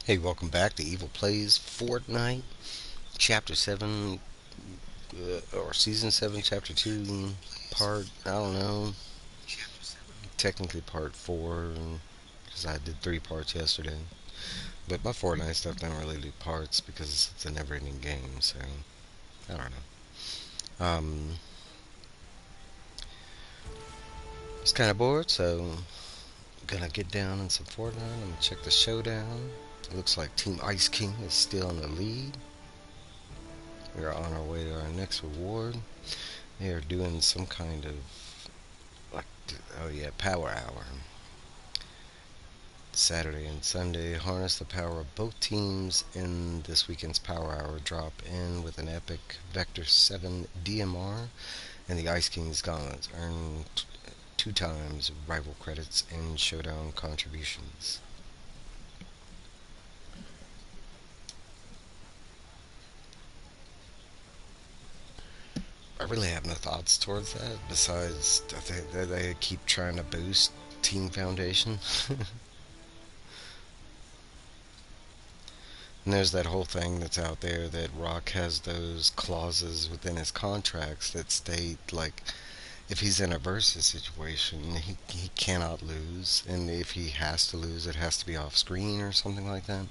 Hey, welcome back to Evil Plays Fortnite, Chapter 7, or Season 7, Chapter 2, Part, I don't know, technically Part 4, because I did 3 parts yesterday. But my Fortnite stuff don't really do parts because it's a never ending game, so I don't know. It's kind of bored, so I'm gonna get down in some Fortnite. I'm gonna check the showdown. It looks like Team Ice King is still in the lead. We are on our way to our next reward. They are doing some kind of like, oh yeah, power hour. Saturday and Sunday harness the power of both teams in this weekend's power hour. Drop in with an epic Vector 7 DMR and the Ice King's gauntlets. Earn 2 times rival credits and showdown contributions. I really have no thoughts towards that besides that they keep trying to boost Team Foundation. And there's that whole thing that's out there that Rock has those clauses within his contracts that state, like, if he's in a versus situation, he cannot lose, and if he has to lose, it has to be off screen or something like that.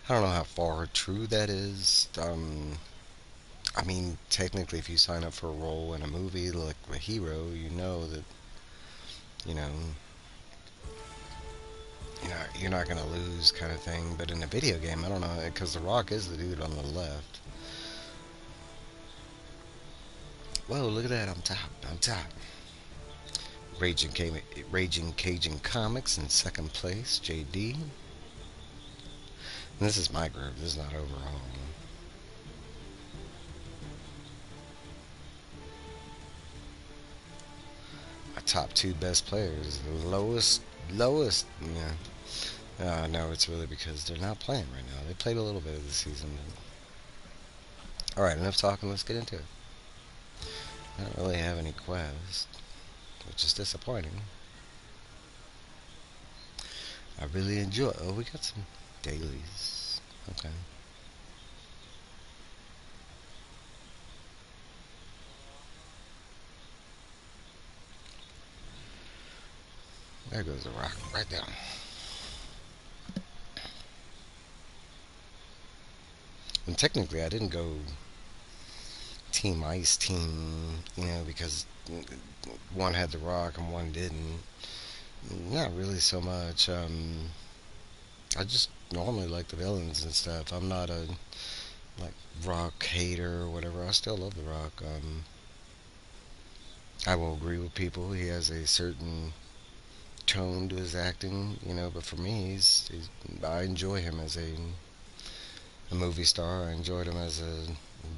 I don't know how far true that is. I mean, technically, if you sign up for a role in a movie like a hero, you know that you know you're not gonna lose, kind of thing. But in a video game, I don't know, because The Rock is the dude on the left. Whoa, look at that! I'm top. I'm top. Raging Cajun Comics in second place, JD. And this is my group. This is not overall. My top 2 best players. The lowest. Yeah. No, it's really because they're not playing right now. They played a little bit of the season. All right, enough talking. Let's get into it. I don't really have any quests, which is disappointing. I really enjoy. Oh, we got some dailies. Okay. There goes the rock right down. And technically, I didn't go Team Ice Team, because one had the rock and one didn't. Not really so much. I just normally like the villains and stuff. I'm not a like rock hater or whatever. I still love the rock. I will agree with people. He has a certain tone to his acting, but for me, I enjoy him as a movie star. I enjoyed him as a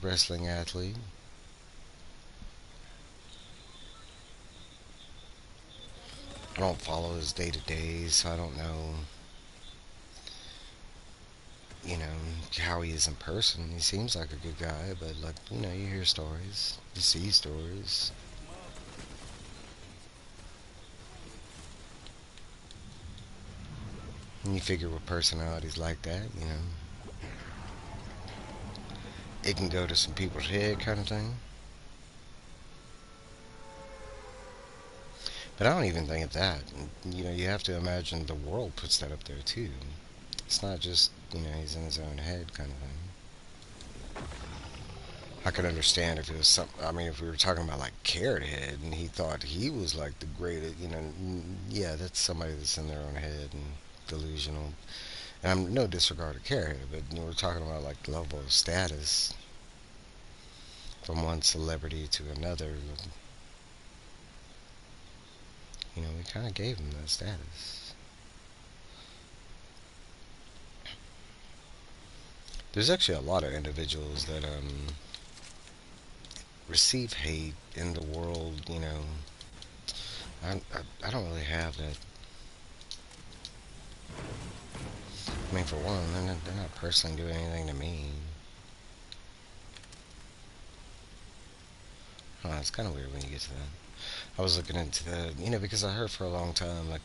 wrestling athlete. I don't follow his day to day, so I don't know, you know, how he is in person. He seems like a good guy, but like, you hear stories, you see stories, and you figure with personalities like that, it can go to some people's head, kind of thing. But I don't even think of that. You have to imagine the world puts that up there too. It's not just, he's in his own head, kind of thing. I could understand if it was some. I mean, if we were talking about like Carrot Head, and he thought he was like the greatest, yeah, that's somebody that's in their own head and delusional. And I'm no disregard to Carrot Head, but we're talking about like level of status from one celebrity to another. We kind of gave him that status. There's actually a lot of individuals that receive hate in the world. I don't really have that. I mean, for one, they're not personally doing anything to me. It's kind of weird when you get to that. I was looking into the, because I heard for a long time like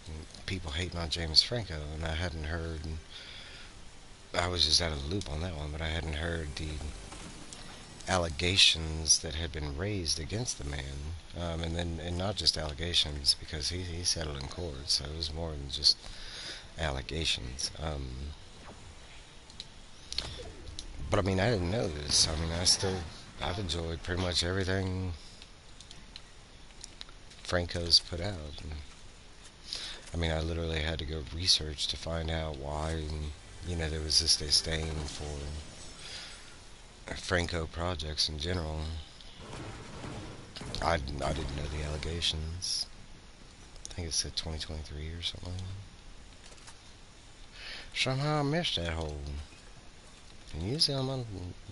people hating on James Franco, and I hadn't heard I was just out of the loop on that one, but I hadn't heard the allegations that had been raised against the man, and not just allegations because he settled in court, so it was more than just allegations. But I mean, I didn't know this. I mean, I've enjoyed pretty much everything Franco's put out. And, I mean, I literally had to go research to find out why, there was this disdain for Franco projects in general. I didn't know the allegations. I think it said 2023 or something. Somehow I missed that whole. And usually I'm on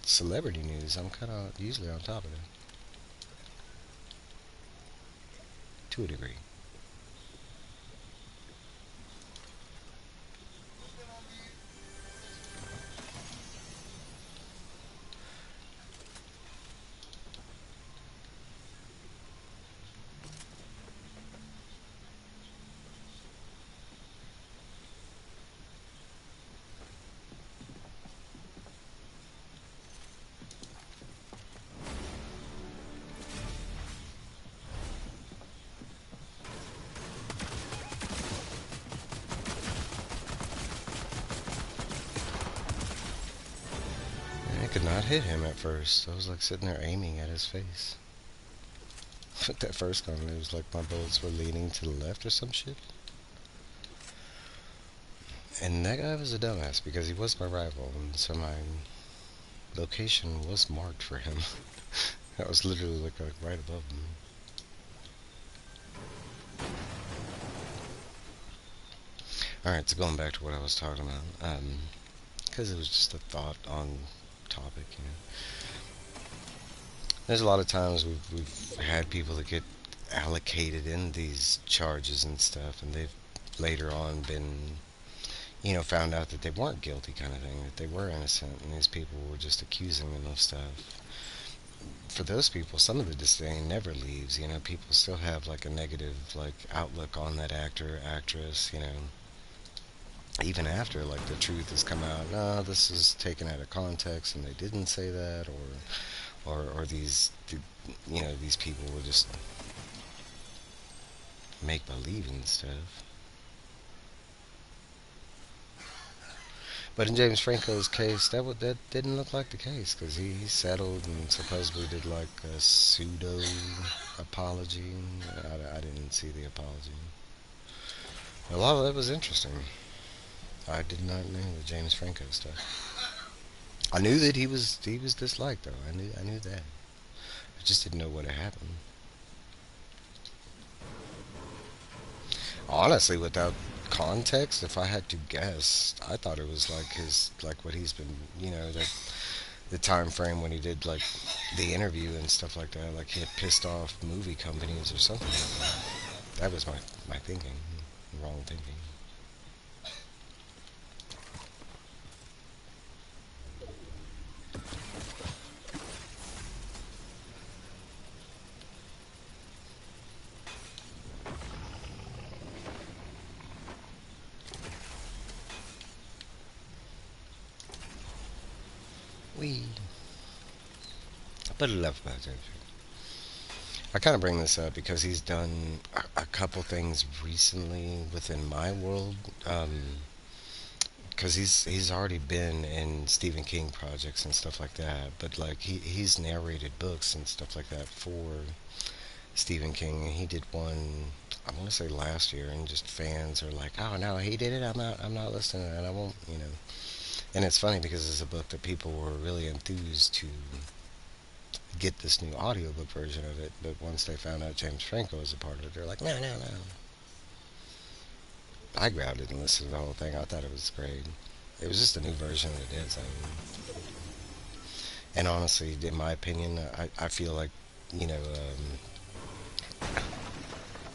celebrity news. I'm kind of usually on top of it. To a degree. I could not hit him at first. I was like sitting there aiming at his face. But that first gun, it was like my bullets were leaning to the left or some shit. And that guy was a dumbass because he was my rival, and so my location was marked for him. I was literally like right above him. Alright, so going back to what I was talking about, because it was just a thought on topic, There's a lot of times we've had people that get allocated in these charges and stuff, and they've later on been, found out that they weren't guilty, kind of thing, that they were innocent, and these people were just accusing them of stuff. For those people, some of the disdain never leaves. People still have like a negative like outlook on that actor, actress. Even after like the truth has come out. No, this is taken out of context, and they didn't say that, or these people will just make believe and stuff. But in James Franco's case, that didn't look like the case because he settled and supposedly did like a pseudo apology. I didn't see the apology. A lot of that was interesting. I did not know the James Franco stuff. I knew that he was disliked though. I knew that. I just didn't know what had happened. Honestly, without context, if I had to guess, I thought it was like what he's been, the time frame when he did like the interview and stuff like that. Like he had pissed off movie companies or something like that. That was my thinking, wrong thinking. We, but I love about James. I kind of bring this up because he's done a couple things recently within my world. Because he's already been in Stephen King projects and stuff like that. But like he's narrated books and stuff like that for Stephen King. He did one, I want to say last year, and just fans are like, "Oh no, he did it. I'm not listening, and I won't." And it's funny because it's a book that people were really enthused to get this new audiobook version of it. But once they found out James Franco was a part of it, they're like, "No, no, no." I grabbed it and listened to the whole thing. I thought it was great. It was just a new version of the Dead Zone. And honestly, in my opinion, I feel like, you know,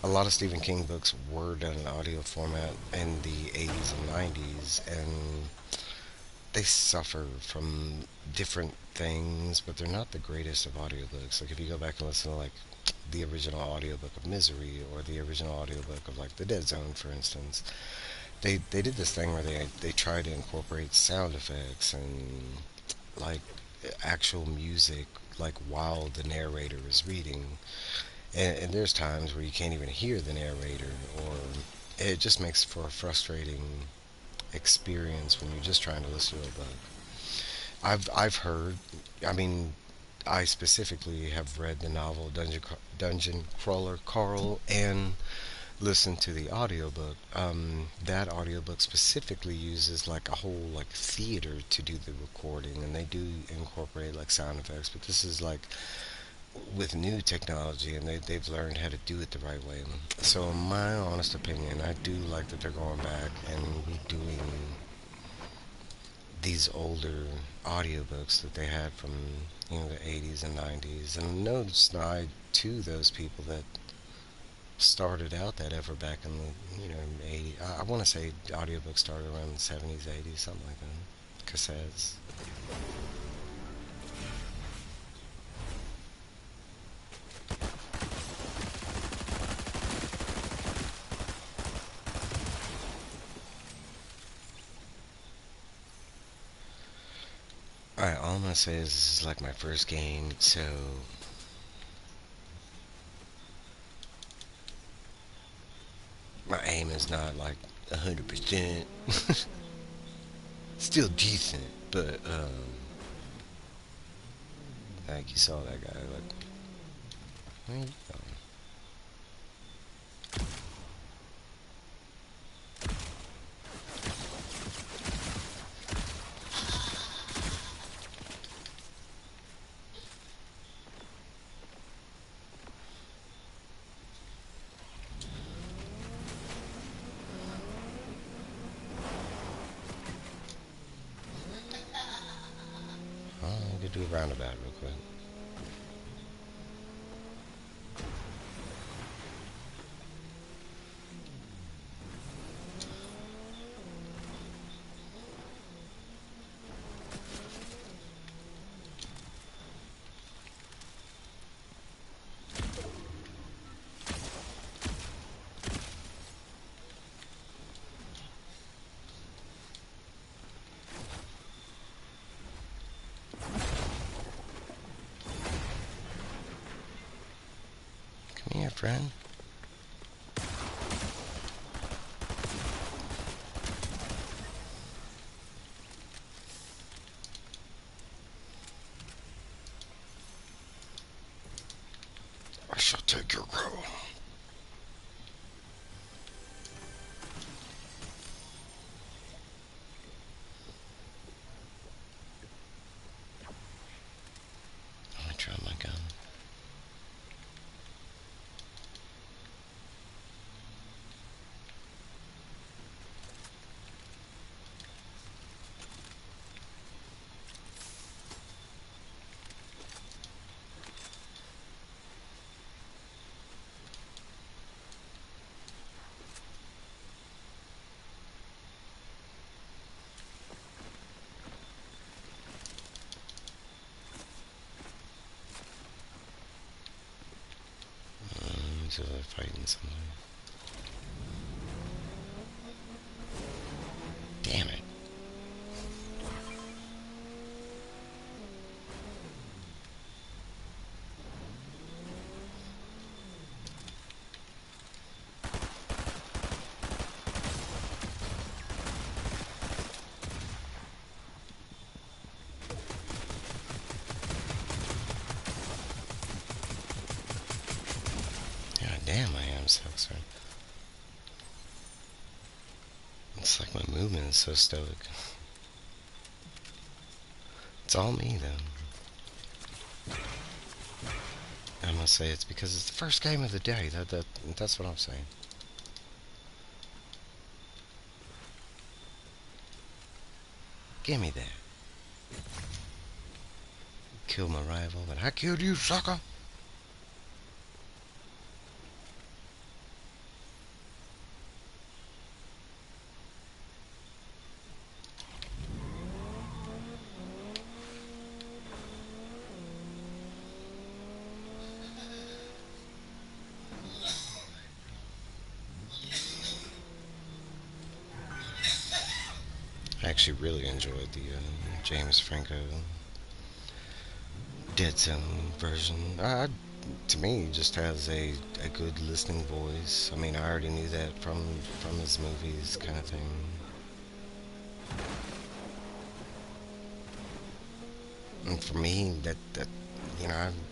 a lot of Stephen King books were done in audio format in the 80s and 90s, and they suffer from different things, but they're not the greatest of audiobooks. Like, if you go back and listen to, like, the original audiobook of Misery, or the original audiobook of, like, The Dead Zone, for instance, they did this thing where they tried to incorporate sound effects and like actual music like while the narrator is reading, and there's times where you can't even hear the narrator, or it just makes for a frustrating experience when you're just trying to listen to a book. I've heard, I mean, I specifically have read the novel Dungeon Crawler Carl and listened to the audiobook. That audiobook specifically uses like a whole like theater to do the recording, and they do incorporate like sound effects. But this is like with new technology, and they've learned how to do it the right way. So, in my honest opinion, I do like that they're going back and redoing these older audiobooks that they had from the 80s and 90s. And no snide to those people that started out that effort back in the 80s. I want to say audiobooks started around the 70s, 80s, something like that. Cassettes. Alright, all I'm gonna say is this is like my first game, so my aim is not like 100%. Still decent, but like you saw that guy, like, where you going? Oh, I could do a roundabout real quick. Come here, friend. I shall take your girl. I'm gonna try my gun. So they're fighting somebody. Damn it. God damn, my ham sucks, right? It's like my movement is so stoic. It's all me, though. I must say it's because it's the first game of the day. That's what I'm saying. Give me that. Kill my rival, but I killed you, sucker. actually really enjoyed the James Franco Dead Zone version. To me, he just has a good listening voice. I mean, I already knew that from his movies, kind of thing. And for me, that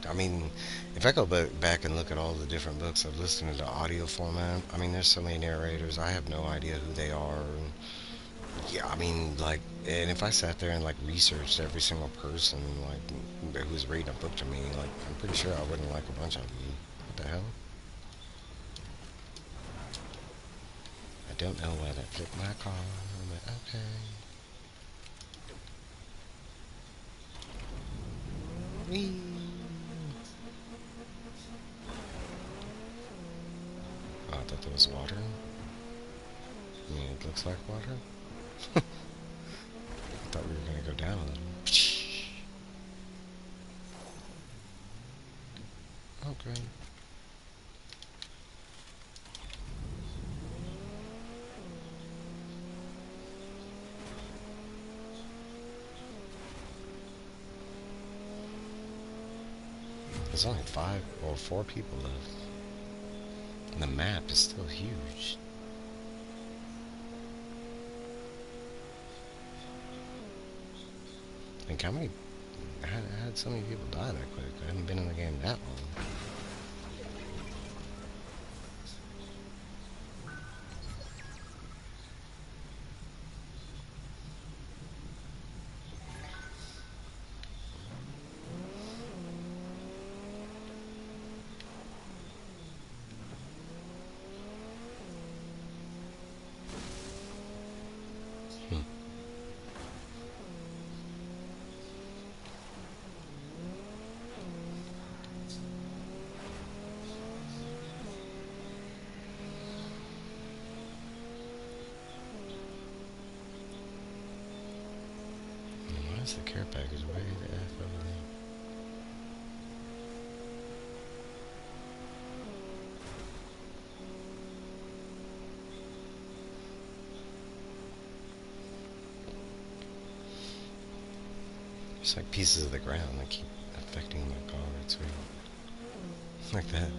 I mean, if I go back and look at all the different books I've listened to the audio format, I mean, there's so many narrators. I have no idea who they are. And yeah, I mean, like, and if I sat there and like researched every single person like who's reading a book to me, like, I'm pretty sure I wouldn't like a bunch of them. What the hell? I don't know why that flipped my car, but okay. Whee! Oh, I thought that was water. I mean, it looks like water. I thought we were gonna go down a little. Oh, great. There's only 5 or 4 people left. And the map is still huge. Like, how did so many people die that quick? I haven't been in the game that long. Hmm. Why is the care package way the F over there? It's like pieces of the ground that keep affecting my car. It's weird. Like that.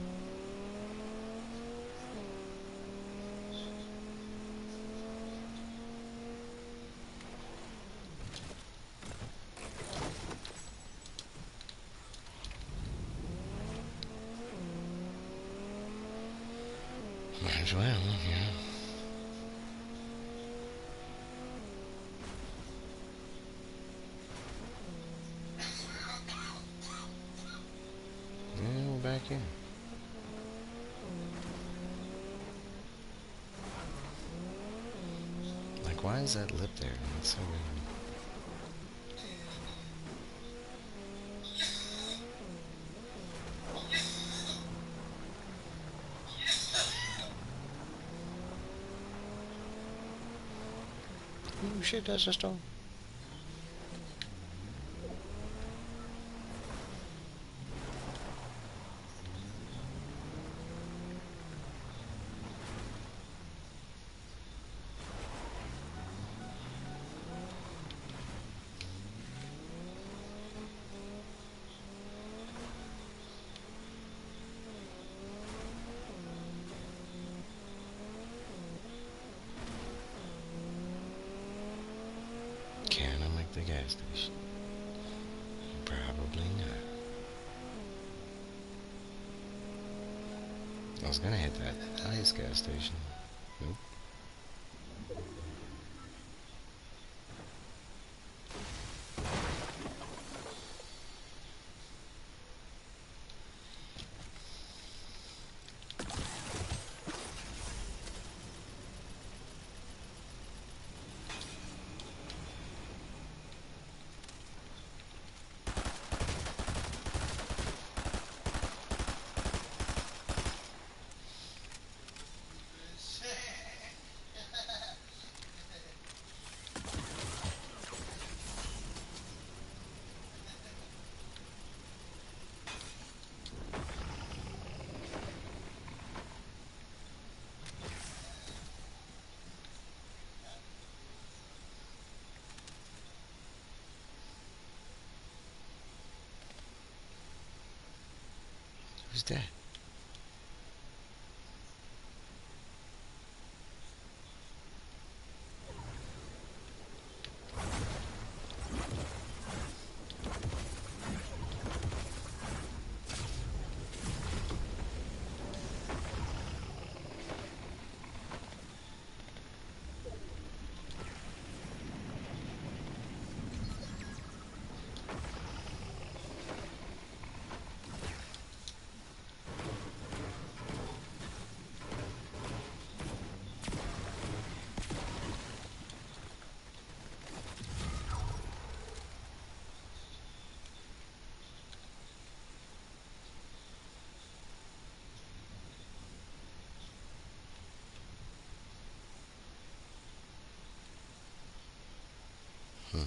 Might as well, yeah. Yeah, we're back in. Like, why is that lip there? It's so weird. Ooh, shit, that's a storm. Can I make the gas station? Probably not. I was gonna hit that highest gas station. Nope. Who's that? Hmm.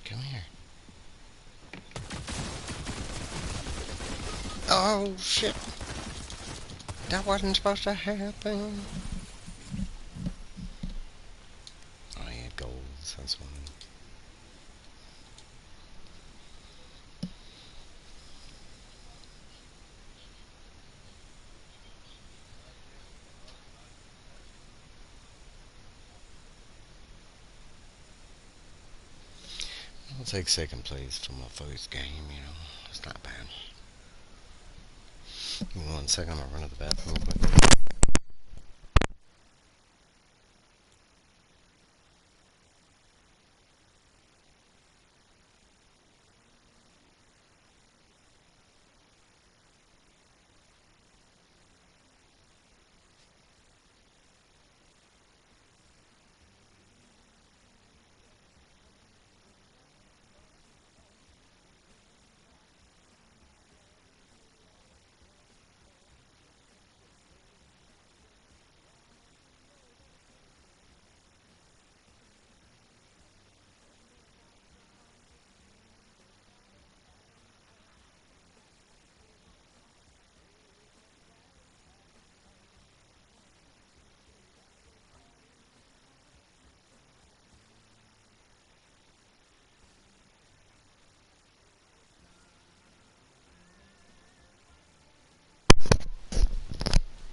Come here. Oh shit! That wasn't supposed to happen. Oh, he had goals. That's one. I'll take second place for my first game. It's not bad. Give me 1 second. I'll run to the bathroom real quick.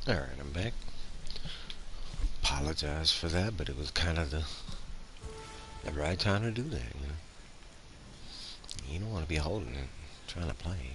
All right, I'm back. Apologize for that, but it was kind of the right time to do that. You don't want to be holding it, trying to play.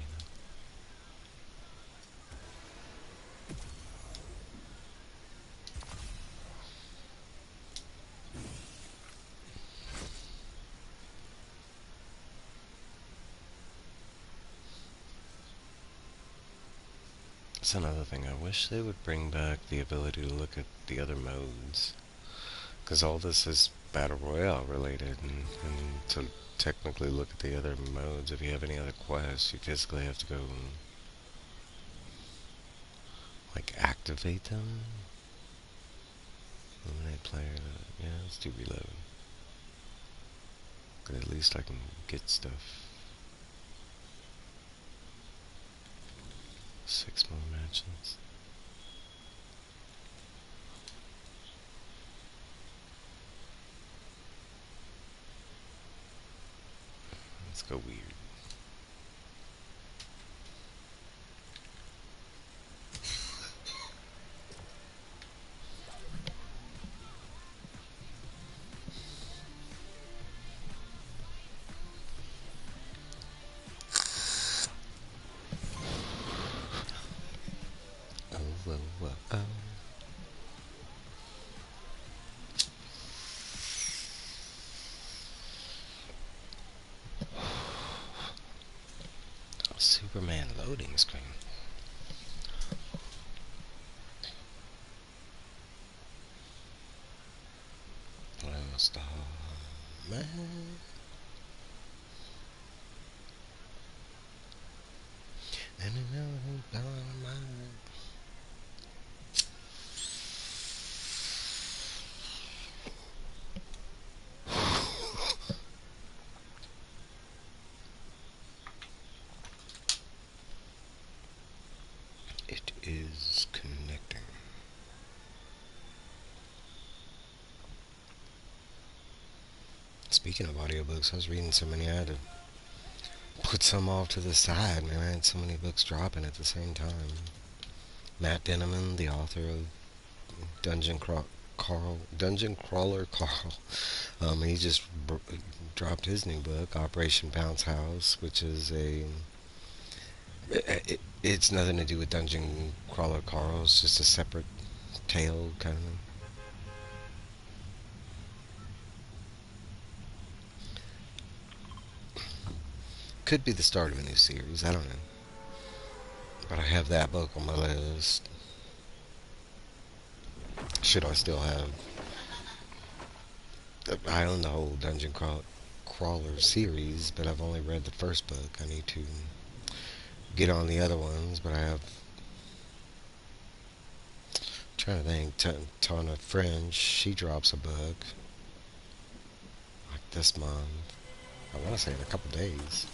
That's another thing. I wish they would bring back the ability to look at the other modes. Because all this is Battle Royale related, and to technically look at the other modes, if you have any other quests, you physically have to go and, like, activate them. Eliminate player. Yeah, let's do reload. But at least I can get stuff. 6 more matches. Let's go weird. Oh, oh, oh, oh. Superman loading screen. I'm a star, man. And another dollar mine. Speaking of audiobooks, I was reading so many I had to put some off to the side, man. I had so many books dropping at the same time. Matt Denneman, the author of Dungeon Crawler Carl. He just dropped his new book, Operation Bounce House, which is it's nothing to do with Dungeon Crawler Carl. It's just a separate tale, kind of. Could be the start of a new series. I don't know, but I have that book on my list. Should I still have? I own the whole Crawler series, but I've only read the first book. I need to get on the other ones, but I have. Trying to think. Tana French, she drops a book like this month. I want to say in a couple days.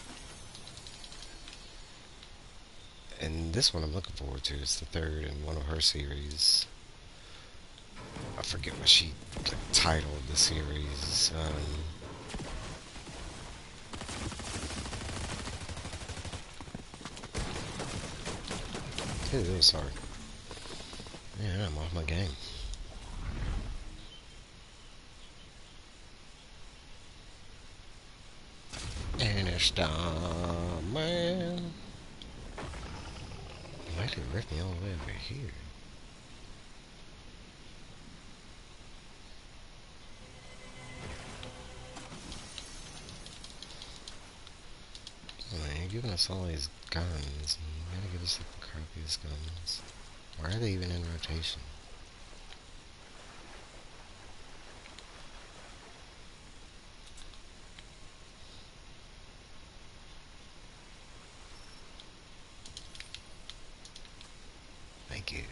And this one I'm looking forward to. It's the third in one of her series. I forget what she titled the series. Sorry. Yeah, I'm off my game. And it's man. Why did it rip me all the way over here? Man, you're giving us all these guns. You gotta give us the crappiest guns. Why are they even in rotation? Thank you.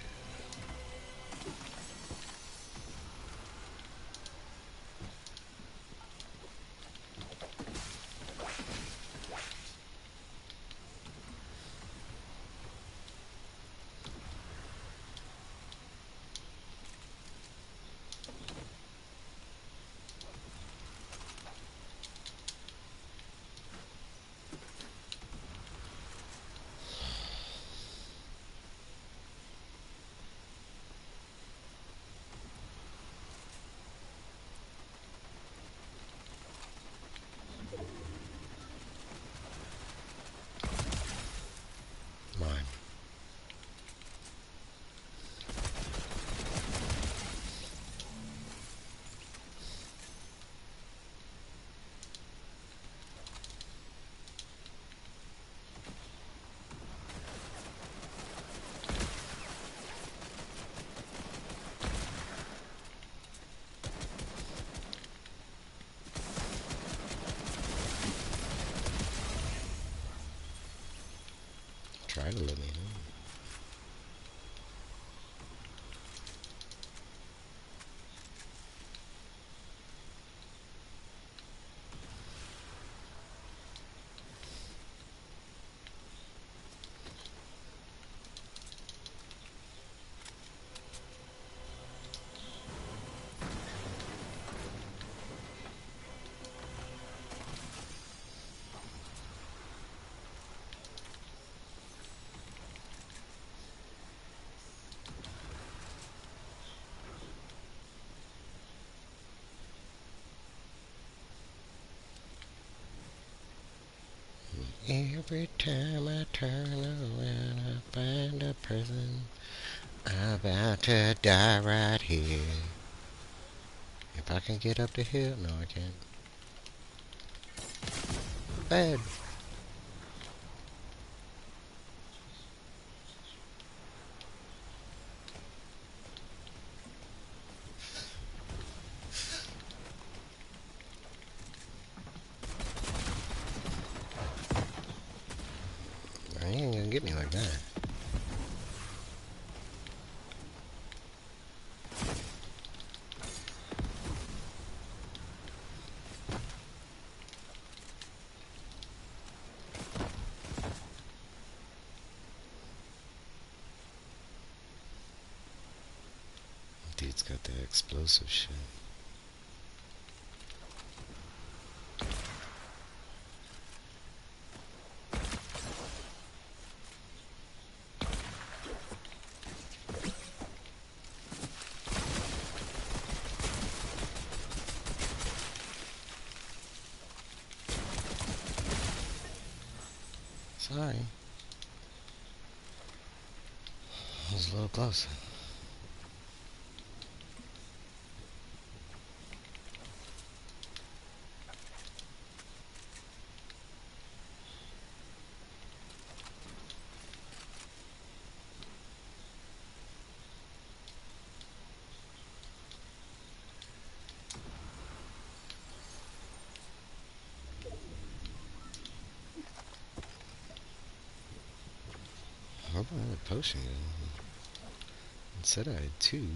Mine. Try to let me know. Every time I turn around, I find a person. I'm about to die right here. If I can get up the hill, no, I can't. Bad. You ain't gonna get me like that. Dude's got that explosive shit. Sorry. I was a little closer. I hope I had a potion. It said I had two.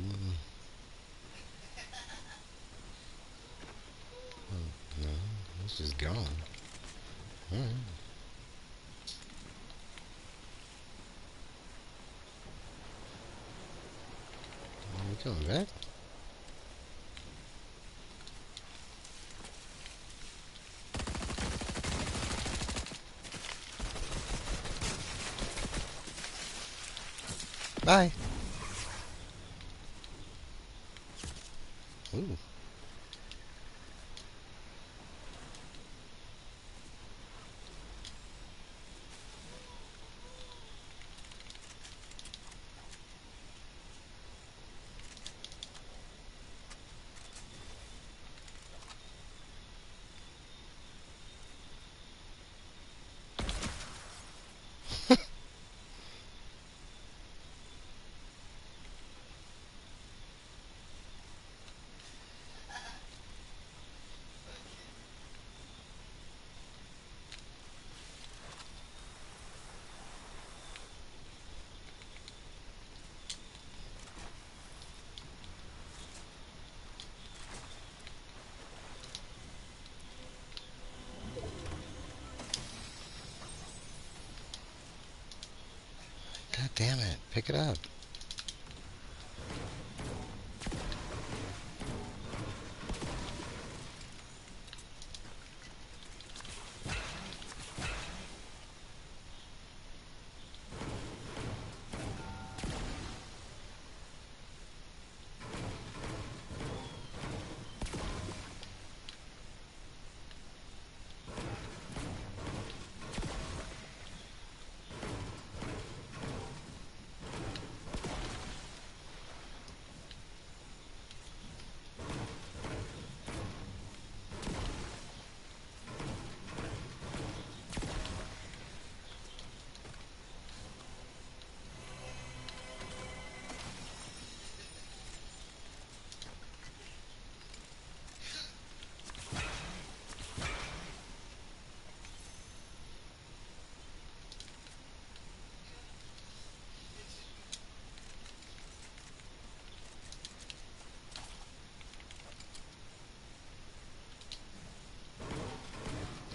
Oh, no, it's just gone. Alright. Are you coming back? Bye. Ooh. God damn it. Pick it up.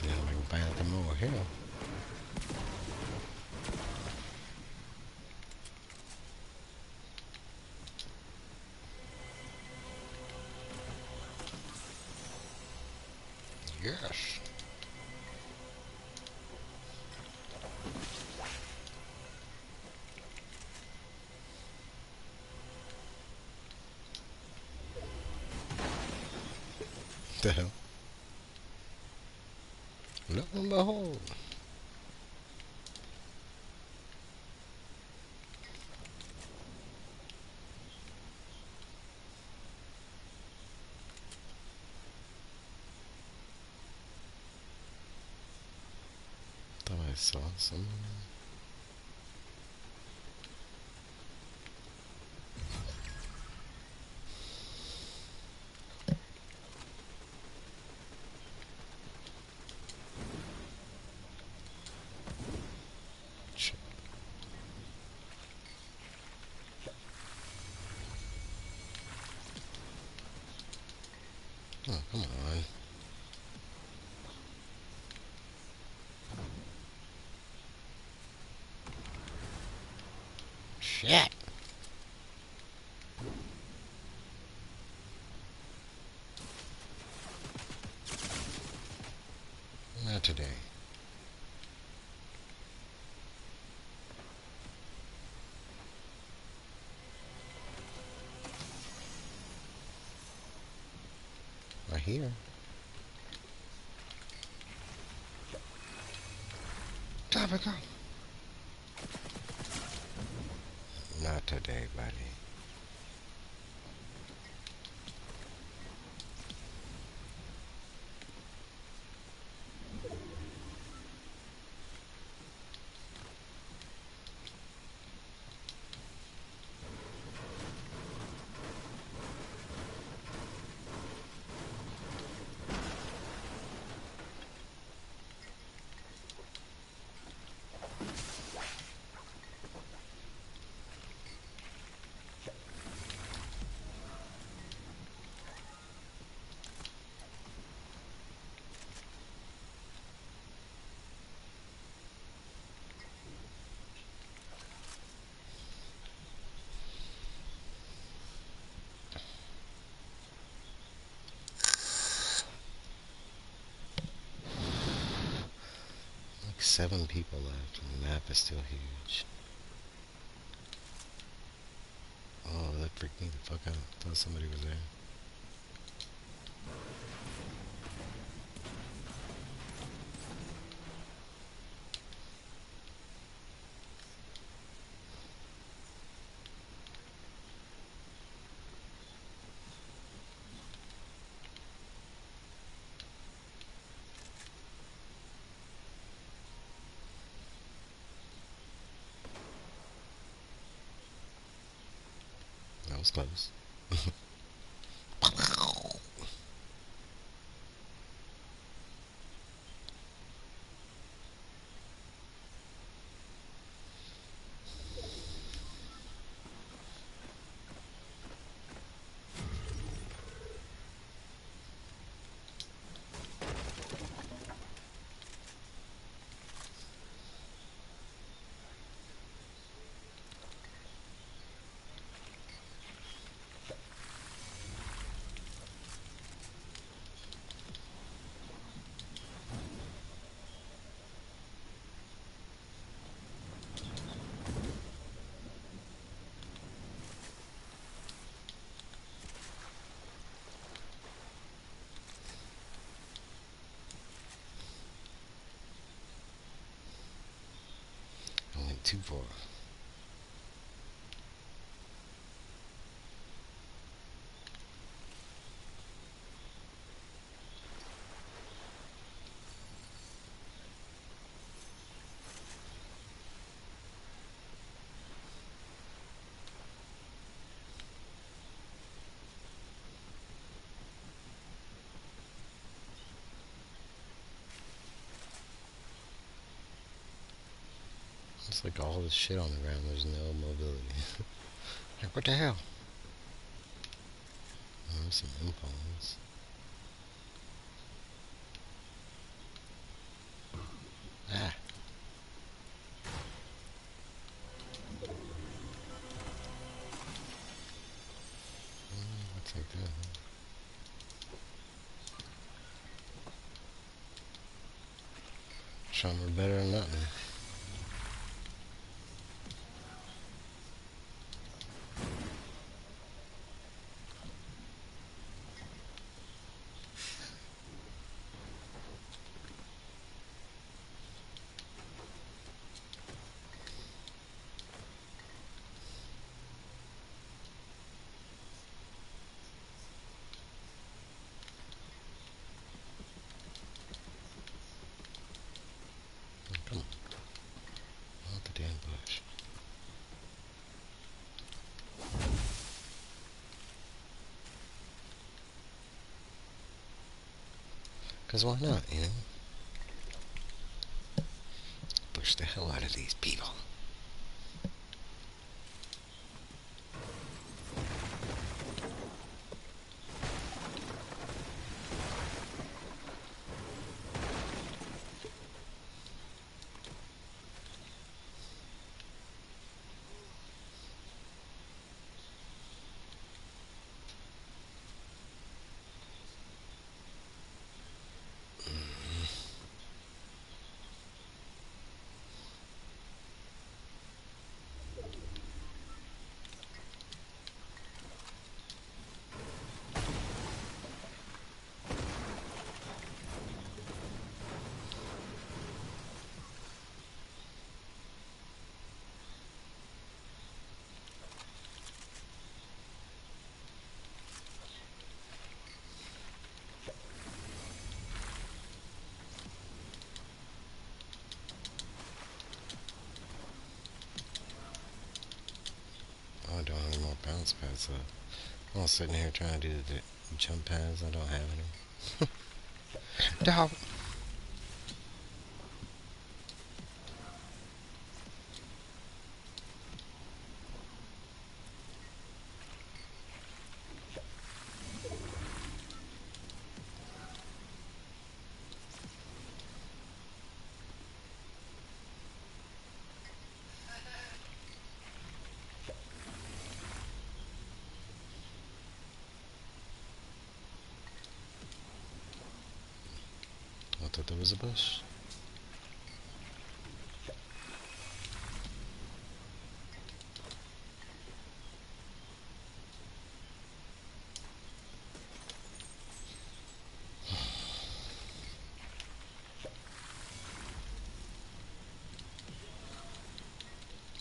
Now I can find some more here. Yes. The hell? Lo and behold. Thought I saw some. Shit. Oh, come on. Shit. Not today. Not here. Time to go. Not today, buddy. Like 7 people left, and the map is still huge. Oh, that freaked me the fuck out. I thought somebody was there. That was close. I went too far. It's like all this shit on the ground. There's no mobility. Like, what the hell? Oh, there's some impulse. Ah. What's like that? Some are better than nothing. Come on. Not the damn bush. Because why not, you know? Push the hell out of these people. pads up. I'm sitting here trying to do the jump pads. I don't have any. Dog. I thought there was a bush.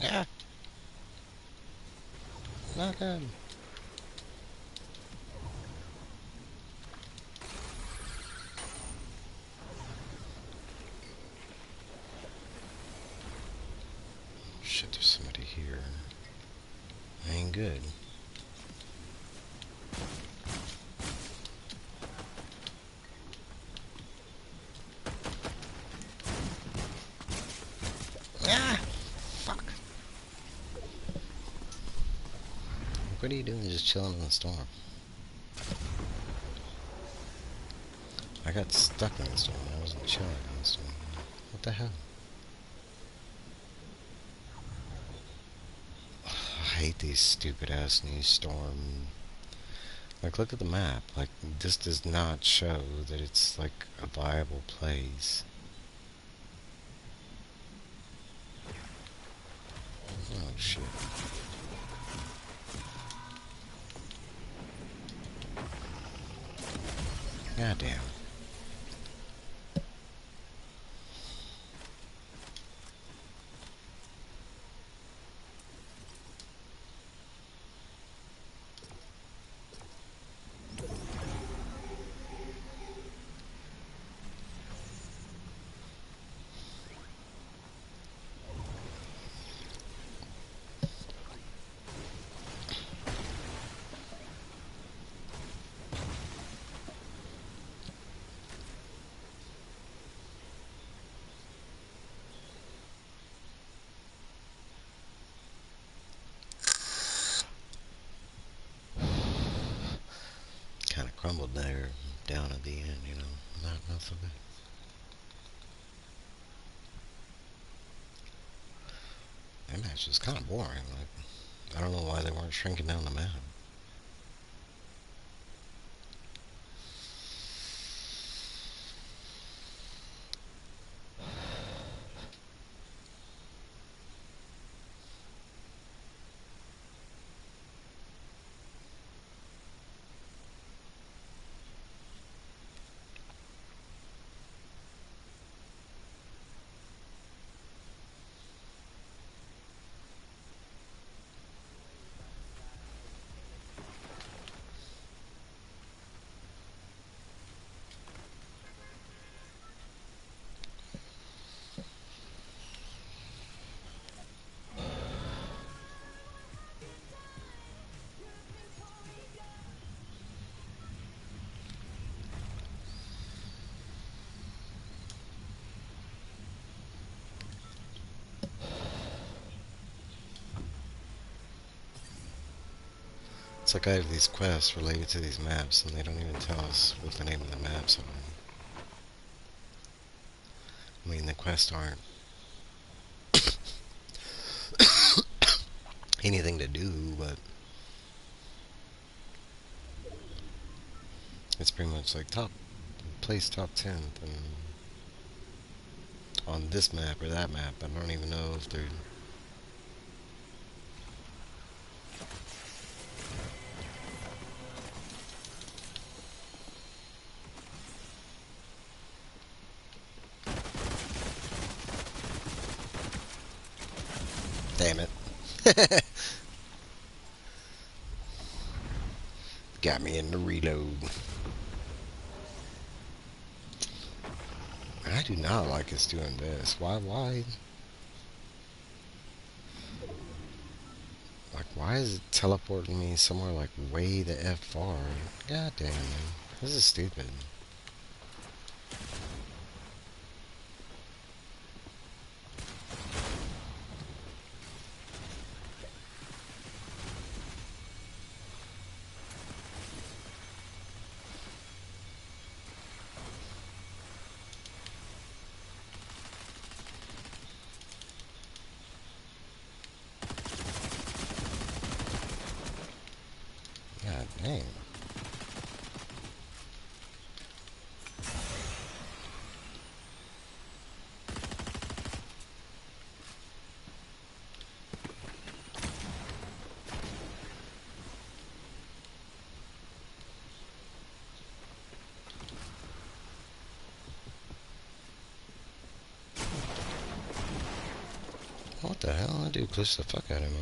Ah, not good. Shit, there's somebody here. Ain't good. Ah, fuck. What are you doing just chilling in the storm? I got stuck in the storm. I wasn't chilling in the storm. What the hell? I hate these stupid ass new storm. Like, look at the map. Like, this does not show that it's like a viable place. Oh shit. Goddamn. Kind of crumbled there, down at the end, you know. Not so good. That match was kind of boring. Like, I don't know why they weren't shrinking down the map. It's like I have these quests related to these maps, and they don't even tell us what the name of the maps are. I mean, the quests aren't anything to do, but it's pretty much like place top 10th, and on this map or that map, I don't even know if they're. Damn it. Got me in the reload. I do not like us doing this. Why? Like, Why is it teleporting me somewhere like way the F far? God damn, man. This is stupid. God damn. What the hell? That dude pushed the fuck out of me.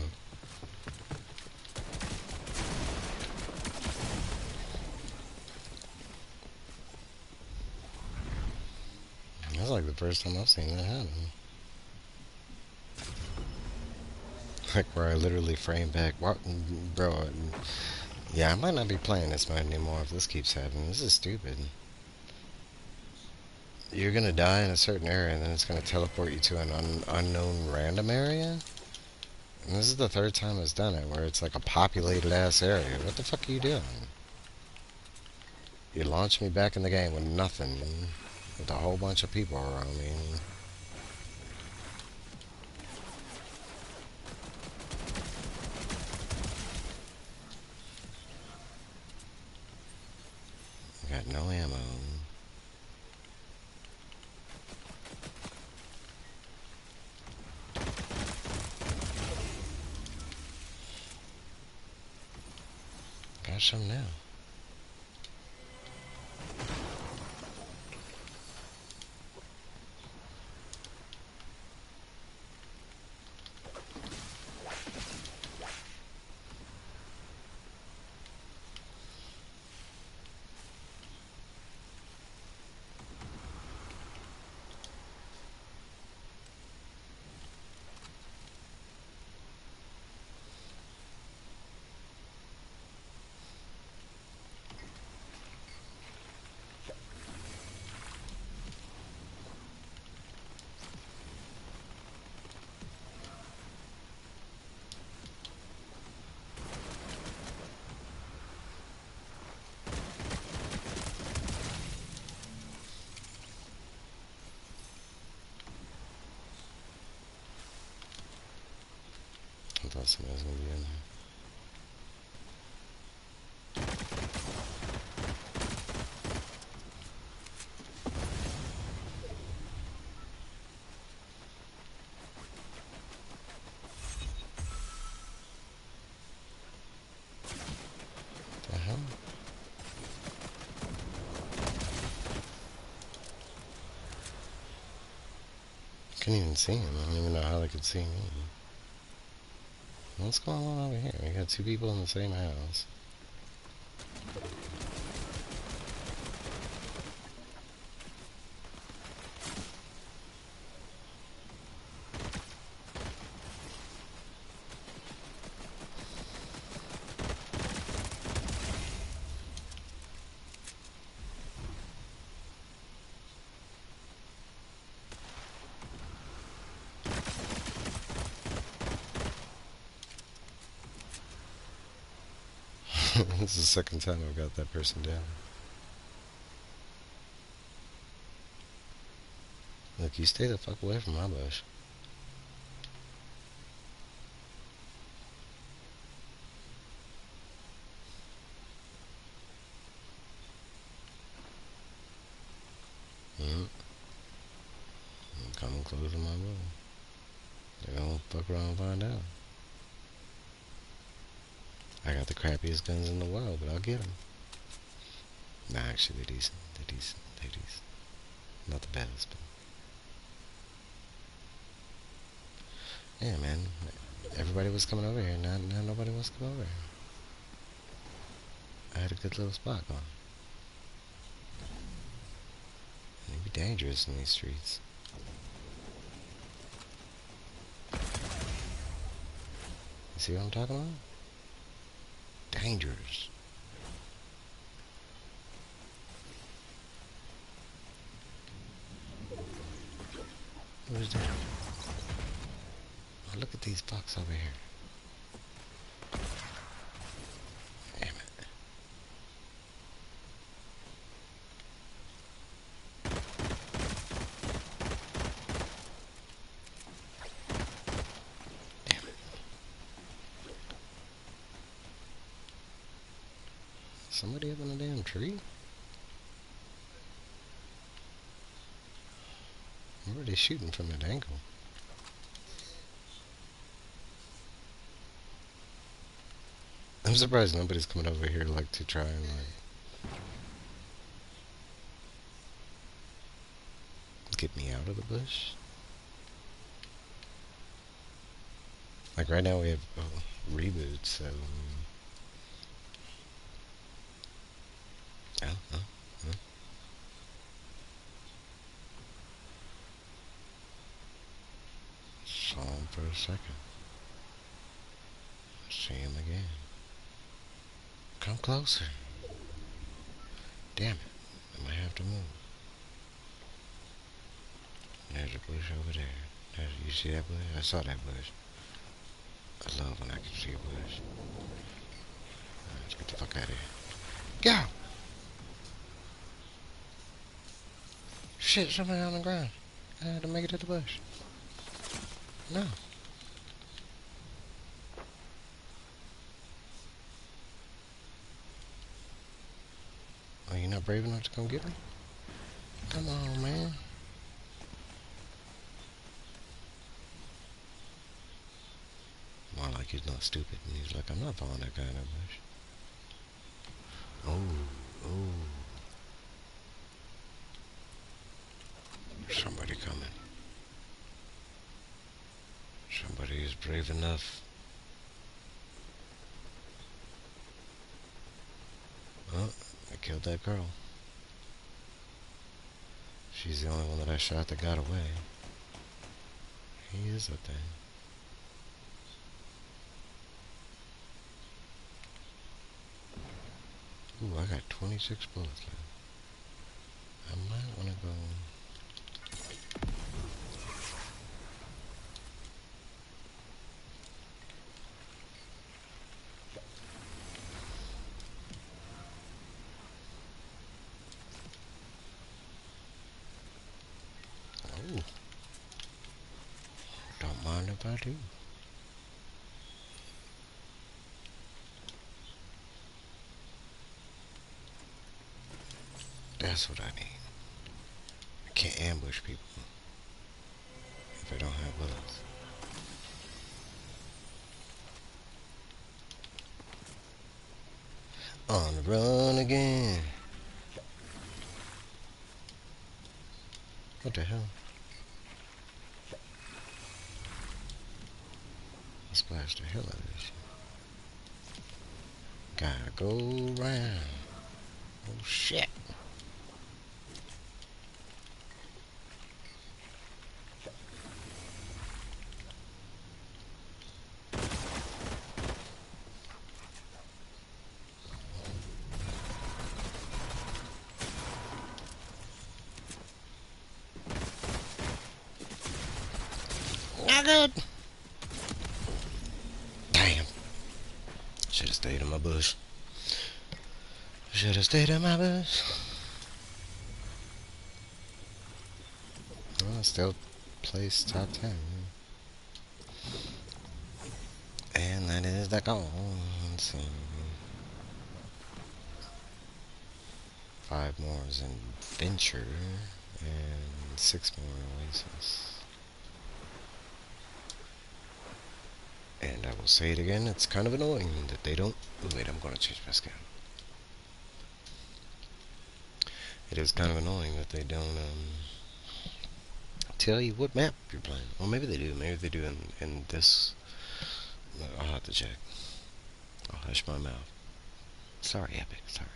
That's like the first time I've seen that happen. Like where I literally frame back. What, bro? Yeah, I might not be playing this mode anymore if this keeps happening. This is stupid. You're gonna die in a certain area, and then it's gonna teleport you to an unknown random area. And this is the third time it's done it, where it's like a populated ass area. What the fuck are you doing? You launched me back in the game with nothing, with a whole bunch of people around me. I got no ammo. Got some now. I thought somebody was gonna be in there. The hell? Couldn't even see him. I don't even know how they could see me. What's going on over here? We got two people in the same house. This is the second time I've got that person down. Look, you stay the fuck away from my bush. Mm. Come close to my bush. They're gonna fuck around and find out. I got the crappiest guns in the world, but I'll get them. Nah, actually, they're decent. They're decent. They're decent. Not the best, but yeah, man. Everybody was coming over here. Now nobody wants to come over here. I had a good little spot going. It'd be dangerous in these streets. You see what I'm talking about? Dangerous. Who's that? Oh, look at these bucks over here. Damn it. Damn it. Somebody up in a damn tree? Where are they shooting from that angle? I'm surprised nobody's coming over here like to try and get me out of the bush. Like right now we have reboots, so oh, oh, oh. Saw him for a second. See him again. Come closer. Damn it. I might have to move. There's a bush over there. You see that bush? I saw that bush. I love when I can see a bush. Let's get the fuck out of here. Go! Shit, somebody on the ground. I had to make it to the bush. No. Are you not brave enough to come get me? Come on, man. More like he's not stupid, and he's like, I'm not following that guy in that bush. Oh, oh. There's somebody coming. Somebody is brave enough. Oh, I killed that girl. She's the only one that I shot that got away. He is a thing. Ooh, I got 26 bullets left. I might want to go. Oh, don't mind if I do. That's what I need. I can't ambush people if I don't have bullets. On the run again. What the hell? I splashed the hell out of this shit. Gotta go round. Oh shit. Not good. Damn. Should have stayed in my bush. Should have stayed in my bush. Well, still place top 10. And that is the goal. So 5 more is adventure and 6 more oasis. And I will say it again, it's kind of annoying that they don't. Oh, wait, I'm going to change my skin. It is kind of annoying that they don't tell you what map you're playing. Well, maybe they do. Maybe they do in this. I'll have to check. I'll hush my mouth. Sorry, Epic. Sorry.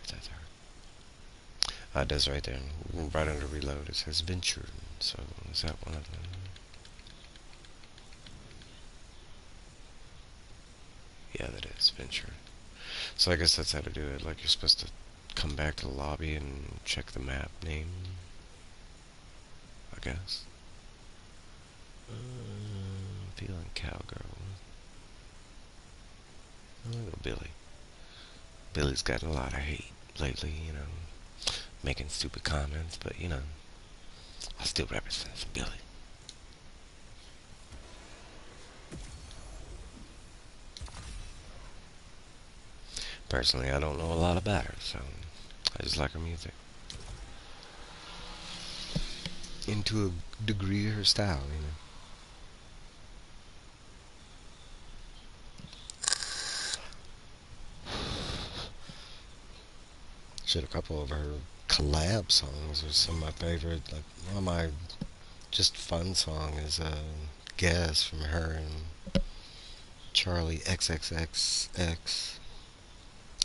It does right there. Right under reload. It says Venture. So, is that one of them? Yeah, that is Venture. So I guess that's how to do it. Like you're supposed to come back to the lobby and check the map name, I guess. Feeling cowgirl. Oh, little Billy. Billy's gotten a lot of hate lately, making stupid comments, but I still represent Billy. Personally, I don't know a lot about her, so I just like her music. Into a degree, her style. Shit, a couple of her collab songs are some of my favorite. Like one of my just fun song is Guess from her and Charlie XXXX.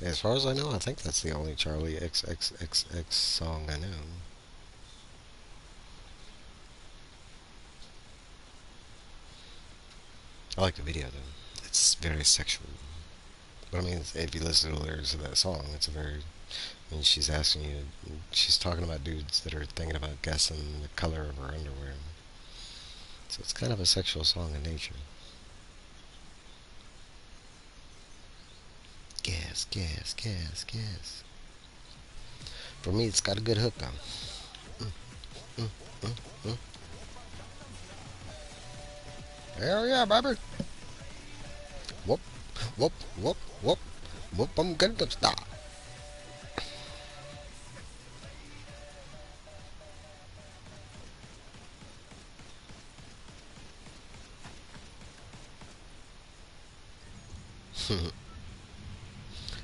As far as I know, I think that's the only Charlie XXXX song I know. I like the video though. It's very sexual. But I mean, if you listen to the lyrics of that song, it's a very. I mean, she's asking you. She's talking about dudes that are thinking about guessing the color of her underwear. So it's kind of a sexual song in nature. Guess, guess, guess, guess. For me, it's got a good hook though. Mm, mm, mm. Hell yeah, baby. Whoop, whoop, whoop, whoop, whoop. I'm gonna stop.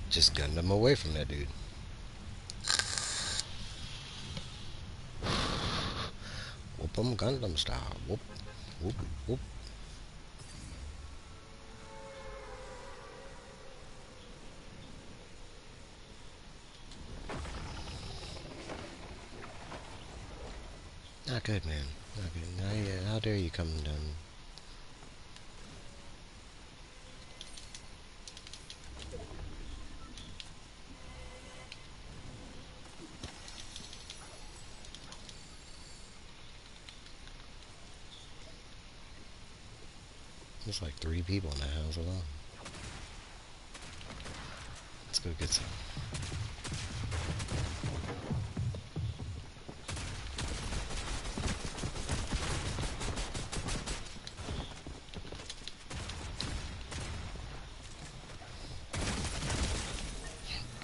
Just gunned him away from that dude. Whoop 'em Gundam style. Whoop, whoop, whoop. Not good, man. Not good. How dare you come down? There's like 3 people in that house alone. Let's go get some.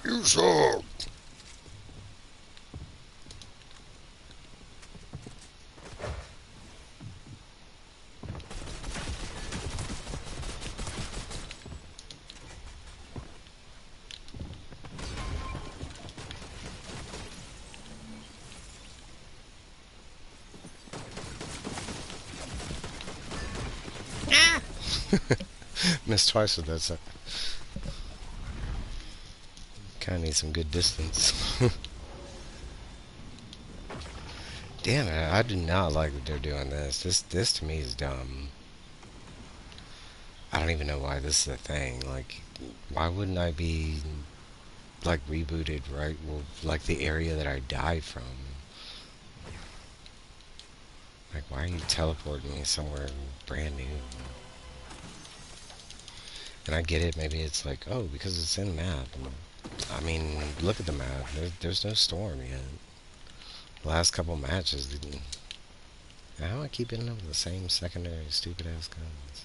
You suck! Missed twice with that sucker. Kinda need some good distance. Damn it, I do not like that they're doing this. This to me is dumb. I don't even know why this is a thing. Like, why wouldn't I be, like, rebooted, right? Well, like, the area that I died from. Like, why are you teleporting me somewhere brand new? And I get it, maybe it's like, oh, because it's in map. I mean, look at the map. There's no storm yet. The last couple matches didn't. How do I keep ending up with the same secondary stupid ass guns?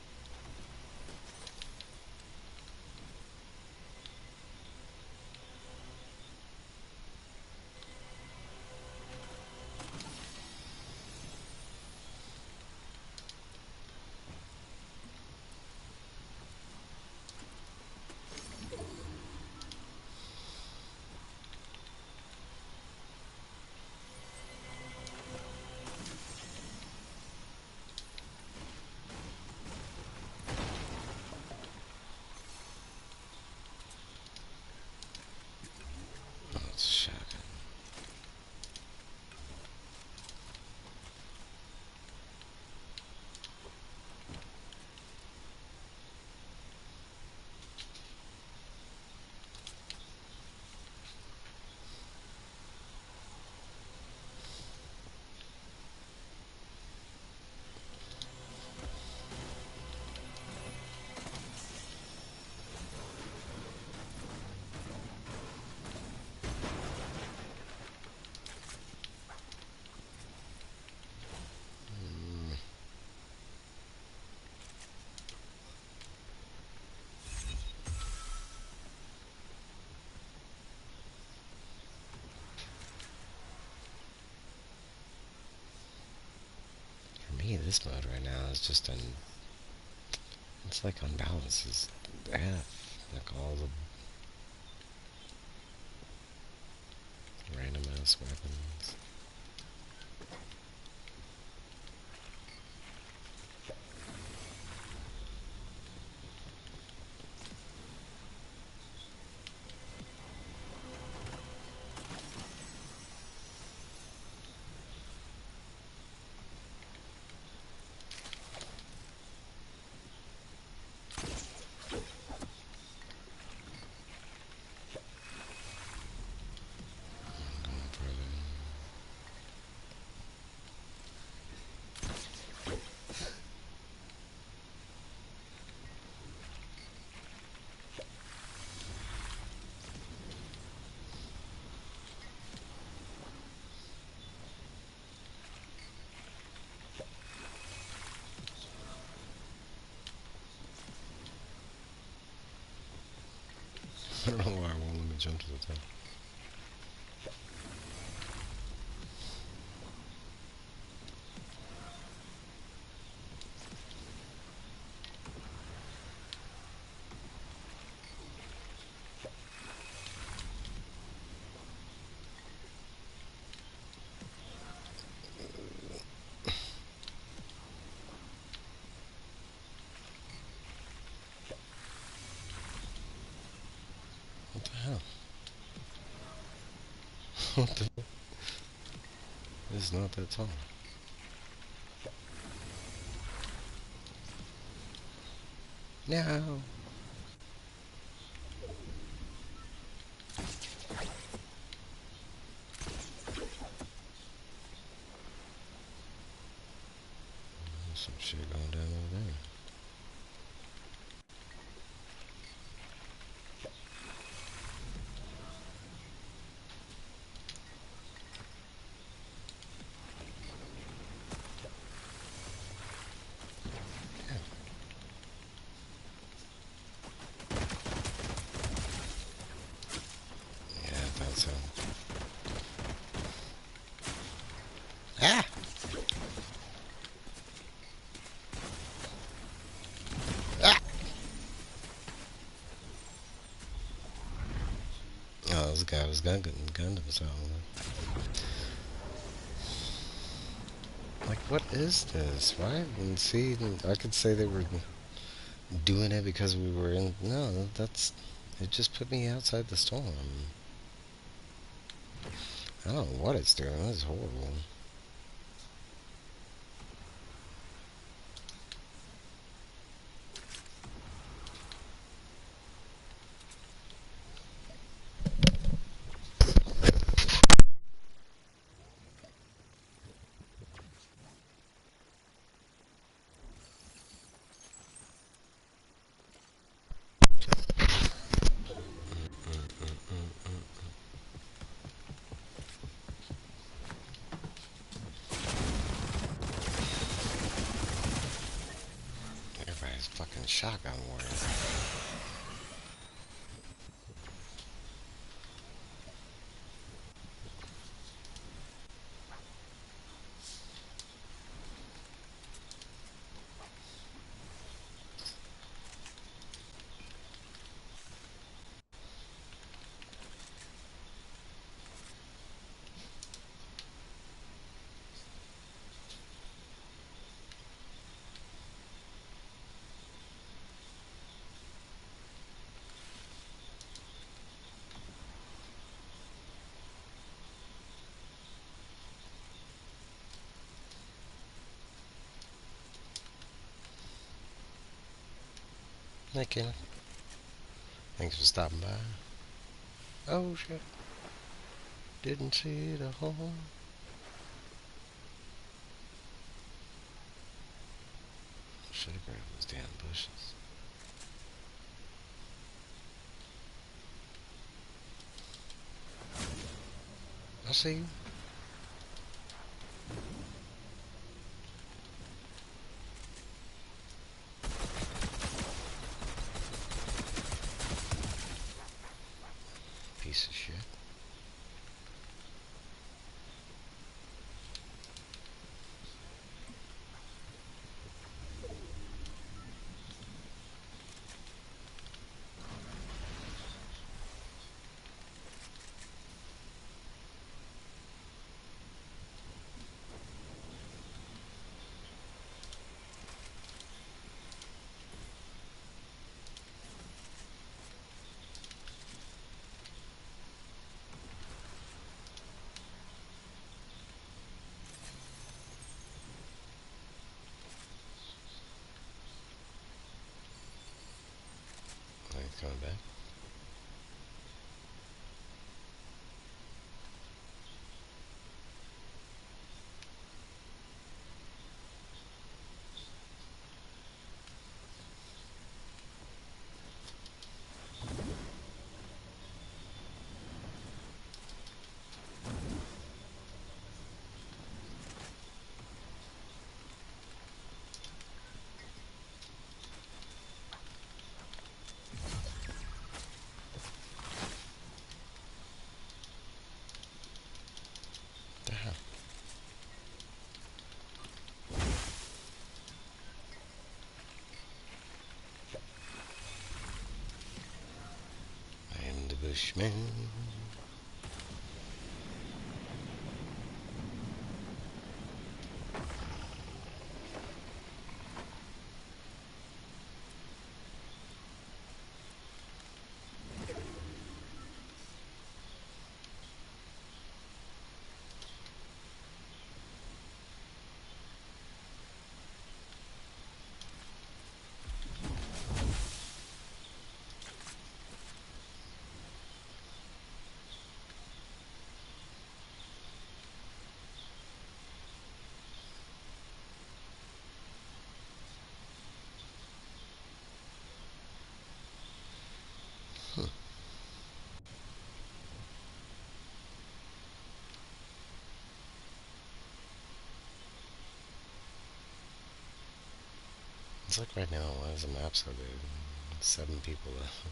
this mode right now is just it's like unbalanced as F. Like all the random ass weapons. Going further. I don't know why it won't let me jump to the top. What the hell? What the? It's not that tall. No. There's some shit going down over there. Yeah, I thought so. Ah! Ah! Oh, this guy was gun himself. Like, what is this, right? And see, I could say they were doing it because we were in. No, that's. It just put me outside the storm. I don't know what it's doing. That's horrible. Everybody's fucking shotgun warrior. Hey, Kenneth. Thanks for stopping by. Oh, shit. Didn't see the hole. Should have grabbed those damn bushes. I see you. Piece of shit. Bushman. It's like right now, why is the map so big? 7 people left.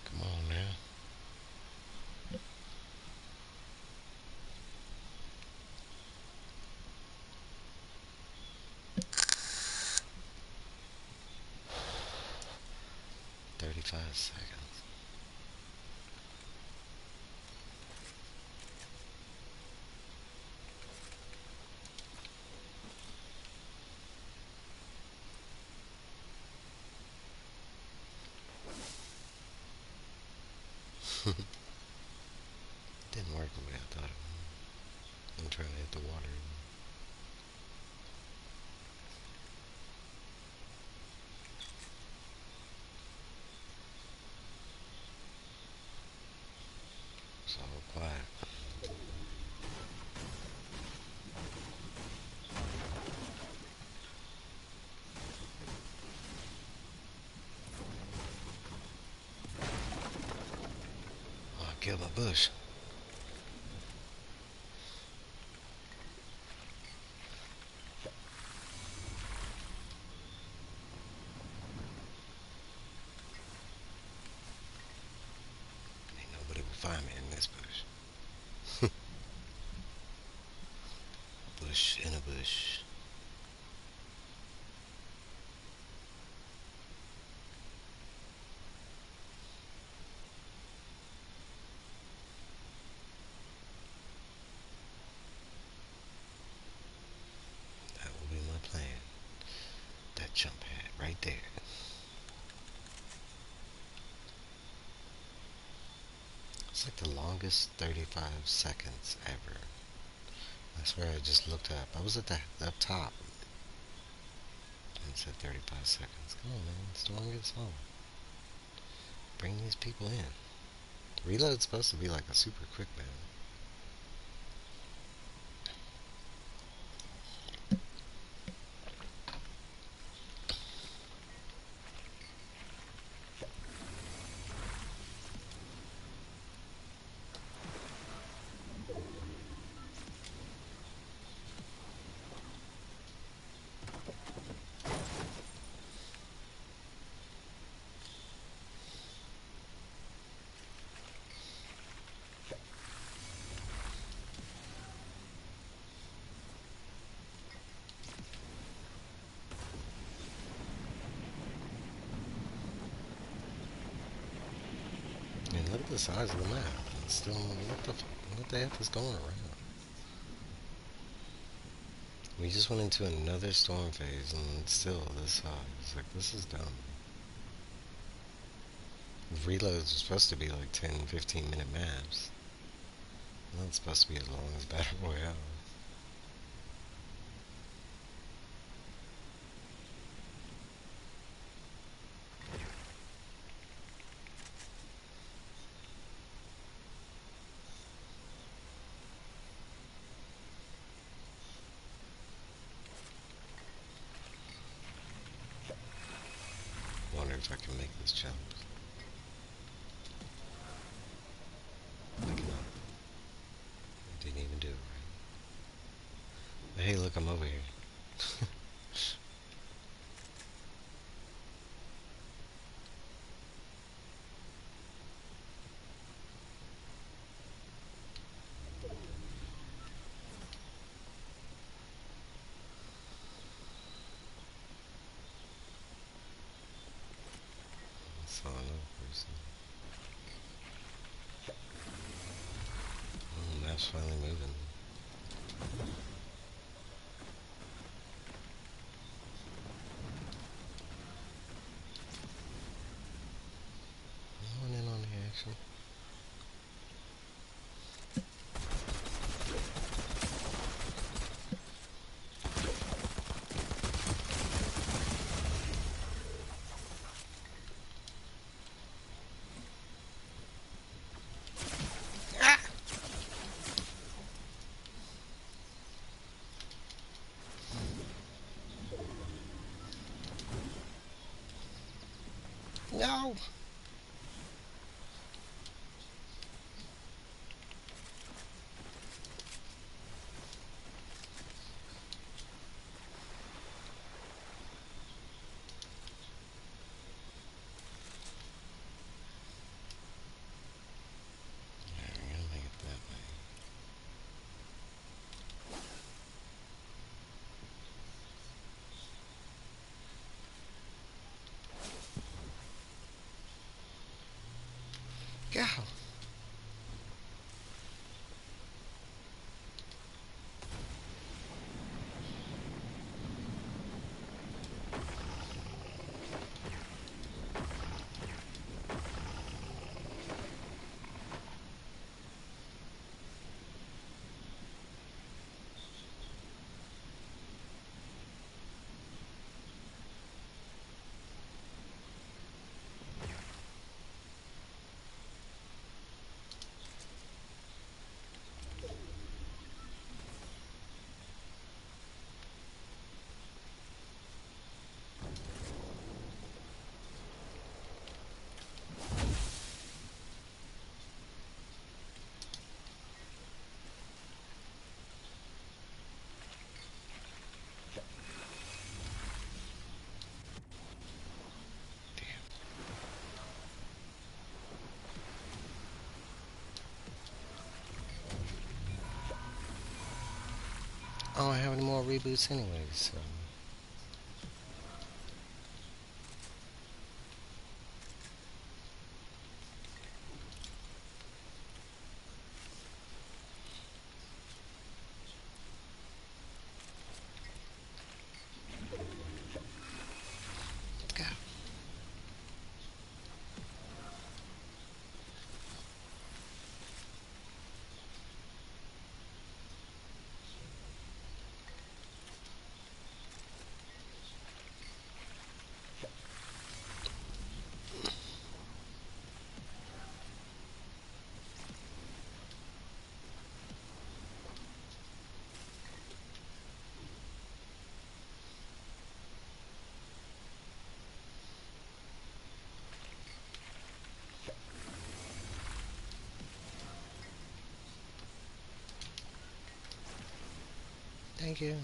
Come on, man. 35 seconds. Didn't work the way I thought it would. I'm trying to hit the water. It's all quiet. Oh, I killed my bush. Ain't nobody will find me in this bush. Bush in a bush. That will be my plan. That jump pad right there. It's like the longest 35 seconds ever. I swear I just looked up. I was at the up top. And it said 35 seconds. Come on, man. Storm gets smaller. Bring these people in. Reload's supposed to be like a super quick man. And look at the size of the map. It's still, what the F is going around? We just went into another storm phase and it's still this size. Like, this is dumb. Reloads are supposed to be like 10, 15 minute maps. Not supposed to be as long as Battle Royale. Wonder if I can make this jump. I cannot. Didn't even do it right. But hey, look, I'm over here. I saw another person. it's finally moving. I want in on the action. No! There we go, make it that way. Go! I don't have any more reboots anyways, so. Let's go. Thank you.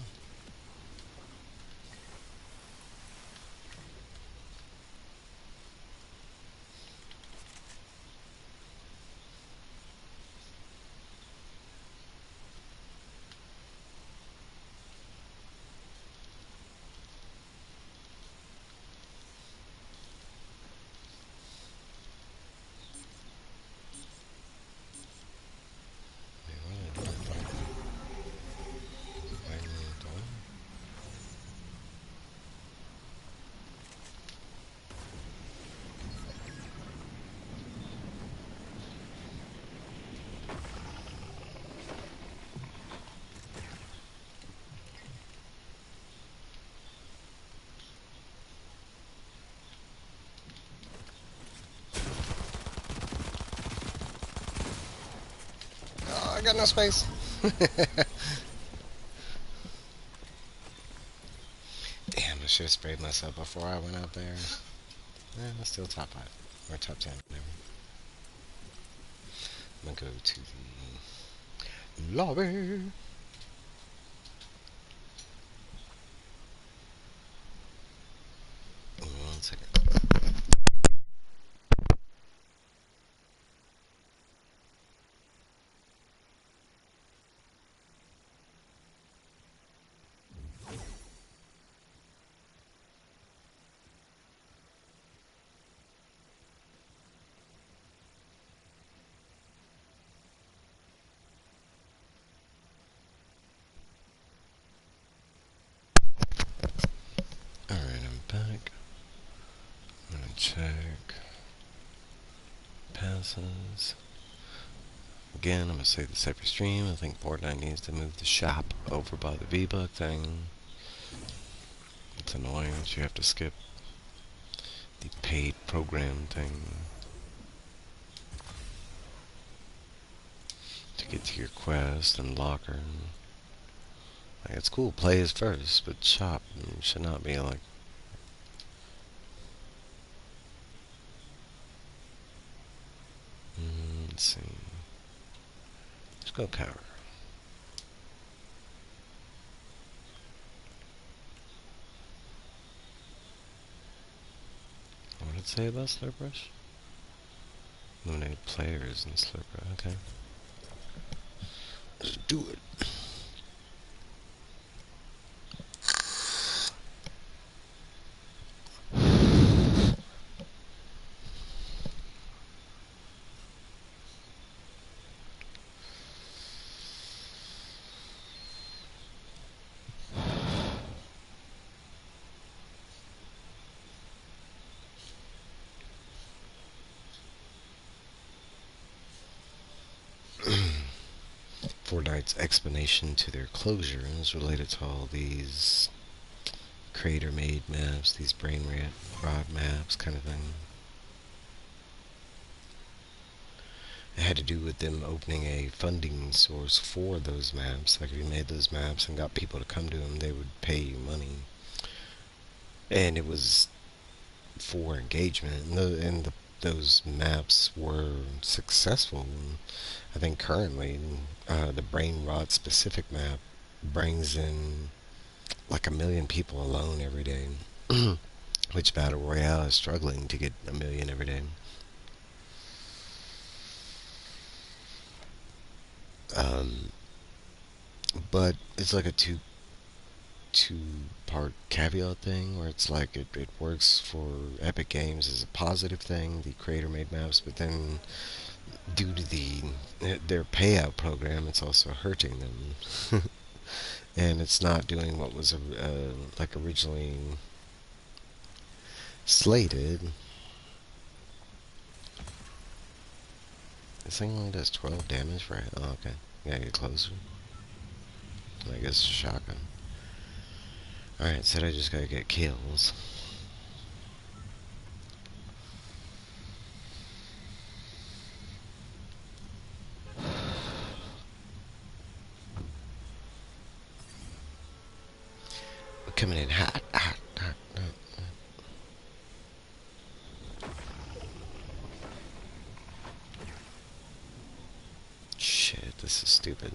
Wait, what did I do? Why did it do? Oh, I got no space. Damn, I should have sprayed myself before I went out there. I'm still top 5. Or top 10, whatever. I'm gonna go to the lobby. 1 second. check. Passes. Again, I'm gonna say this every stream. I think Fortnite needs to move the shop over by the V-Buck thing. It's annoying that you have to skip the paid program thing to get to your quest and locker. Like, it's cool, play is first, but shop should not be like. Let's see. Let's go cover. What did it say about Slurp Rush? Eliminate players in Slurp Rush. Okay. Let's do it. Fortnite's explanation to their closure is related to all these creator-made maps, these brain rot maps kind of thing. It had to do with them opening a funding source for those maps. Like if you made those maps and got people to come to them, they would pay you money. And it was for engagement. And those maps were successful. I think currently the brain rot specific map brings in like 1 million people alone every day. Which Battle Royale is struggling to get 1 million every day. But it's like a two-part caveat thing where it's like it works for Epic Games as a positive thing, the creator made maps, but then due to their payout program, it's also hurting them. And it's not doing what was like originally slated. This thing only does 12 damage, right? Oh, okay. Gotta get closer. I guess shotgun. Alright, said I just gotta get kills. We're coming in hot, hot, hot, hot. Shit, this is stupid.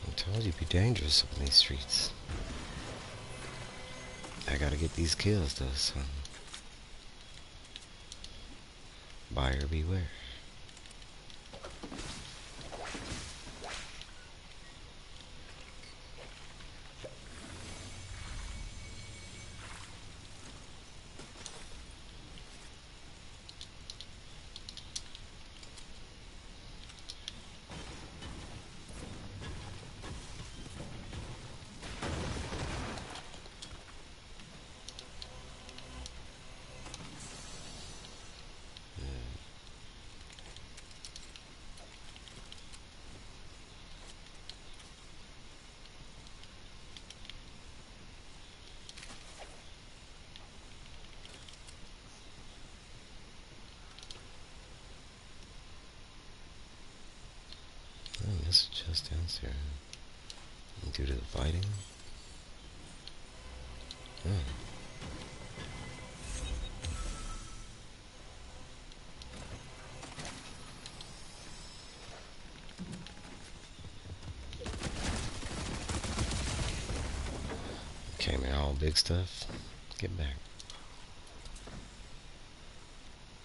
I told you be dangerous on these streets. I gotta get these kills though, so buyer beware. Oh, this is just downstairs. Due to the fighting? Oh. Came in all big stuff. Get back.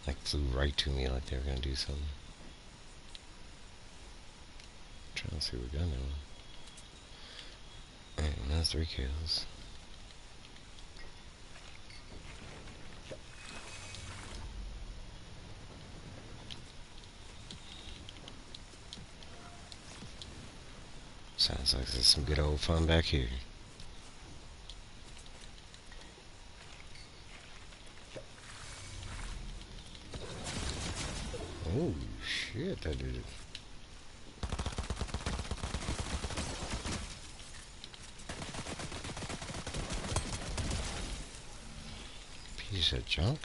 Like flew right to me like they were gonna do something. Trying to see what gun they were. Alright, that's 3 kills. Sounds like there's some good old fun back here. Oh shit, that did it. Piece of junk.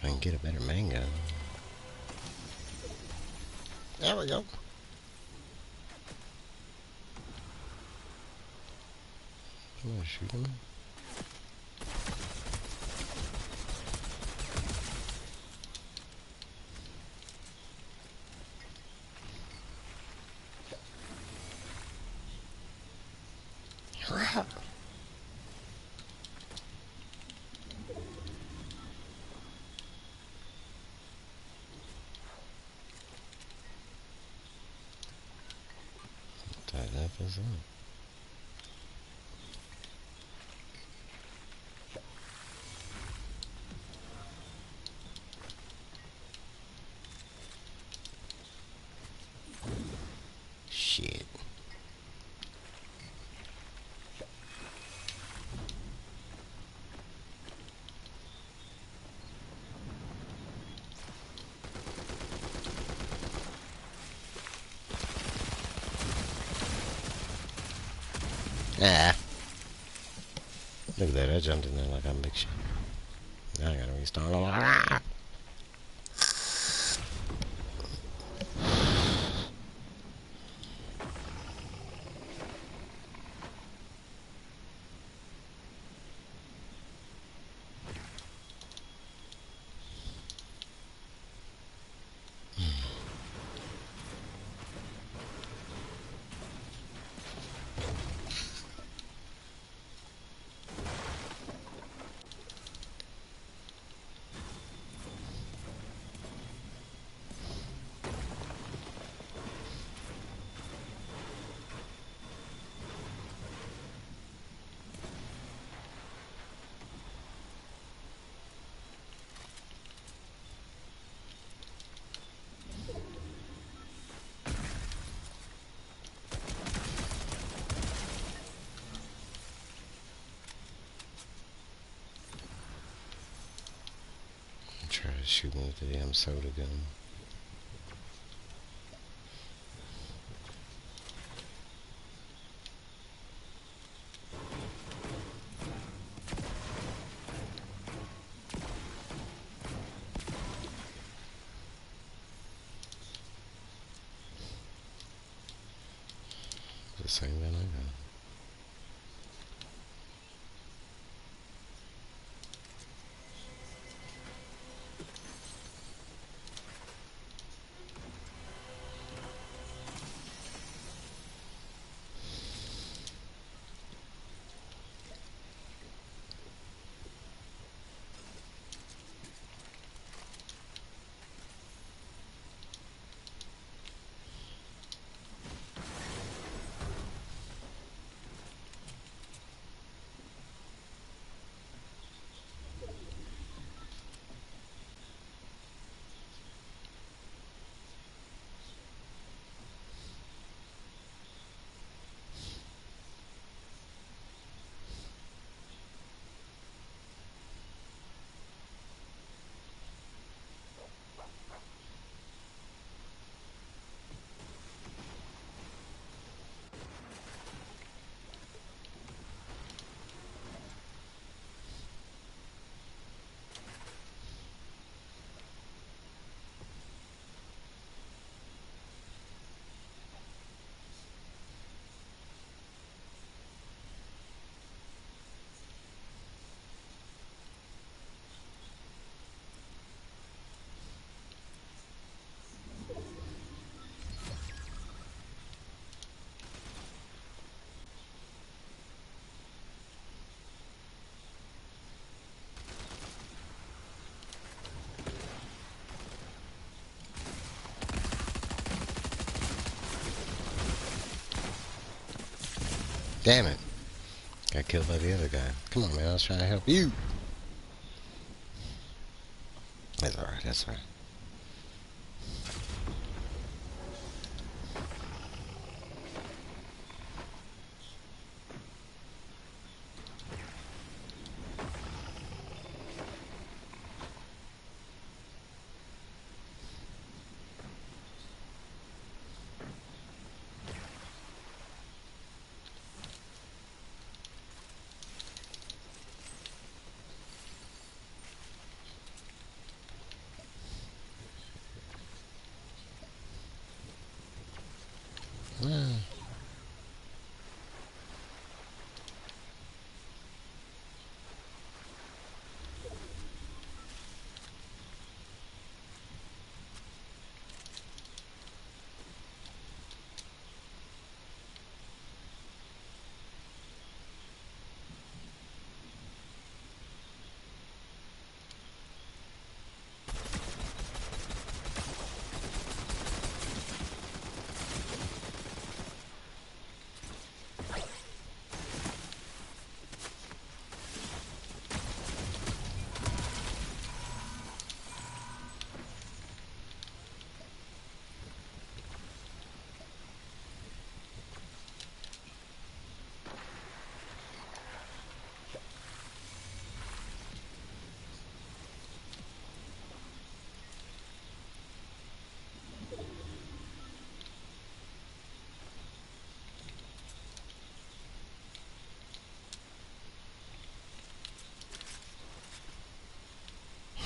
I can get a better mango. There we go. I'm gonna shoot him. Crap. Tie that is up. Shit. Ah. Look at that, I jumped in there like I'm big shit. Now I gotta restart all over. Try to shoot me with the damn soda gun. The same gun I got. Damn it. Got killed by the other guy. Come on, man. I was trying to help you. That's alright. That's alright.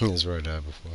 That's where I died before.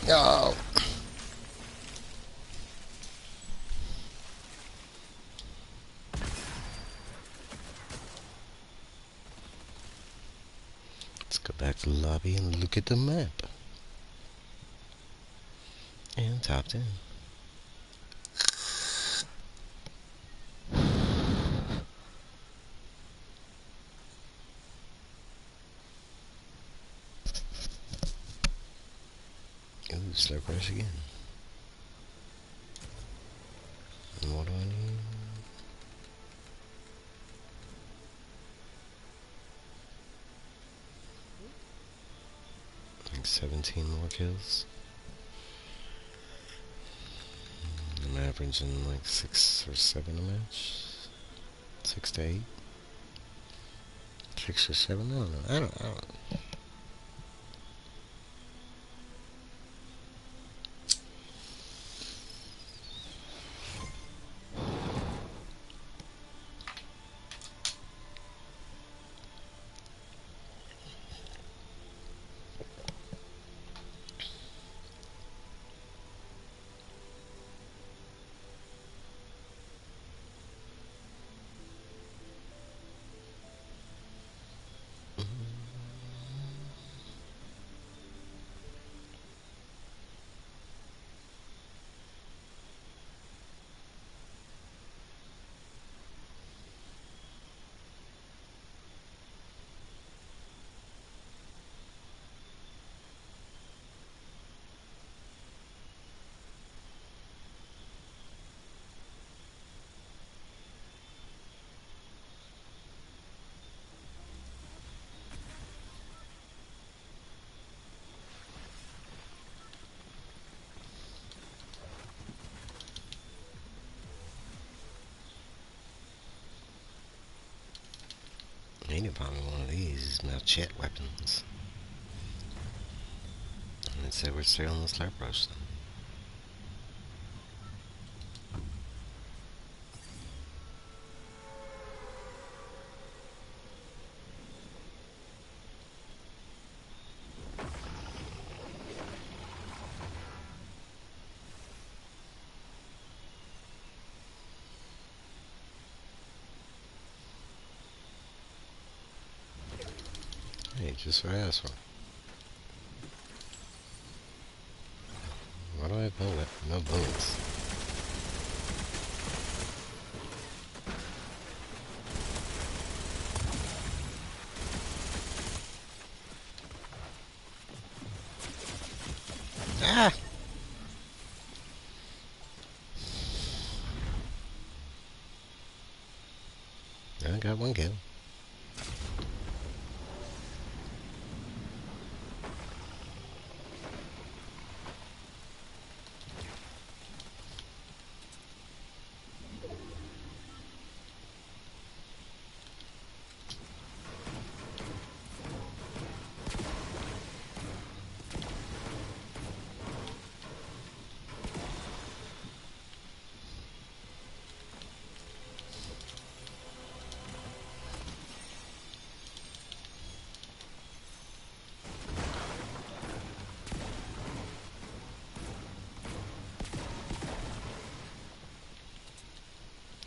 Yo! Let's go back to the lobby and look at the map. And top 10. Ooh, slow crash again. And what do I need? Like 17 more kills. I'm averaging like 6 or 7 a match. 6 to 8. 6 or 7? I don't know. I don't. He need probably one of these machete weapons. And say we're still on the slap brush then. Hey, just for asshole. Why do I have no bullets? Ah! I got one kill.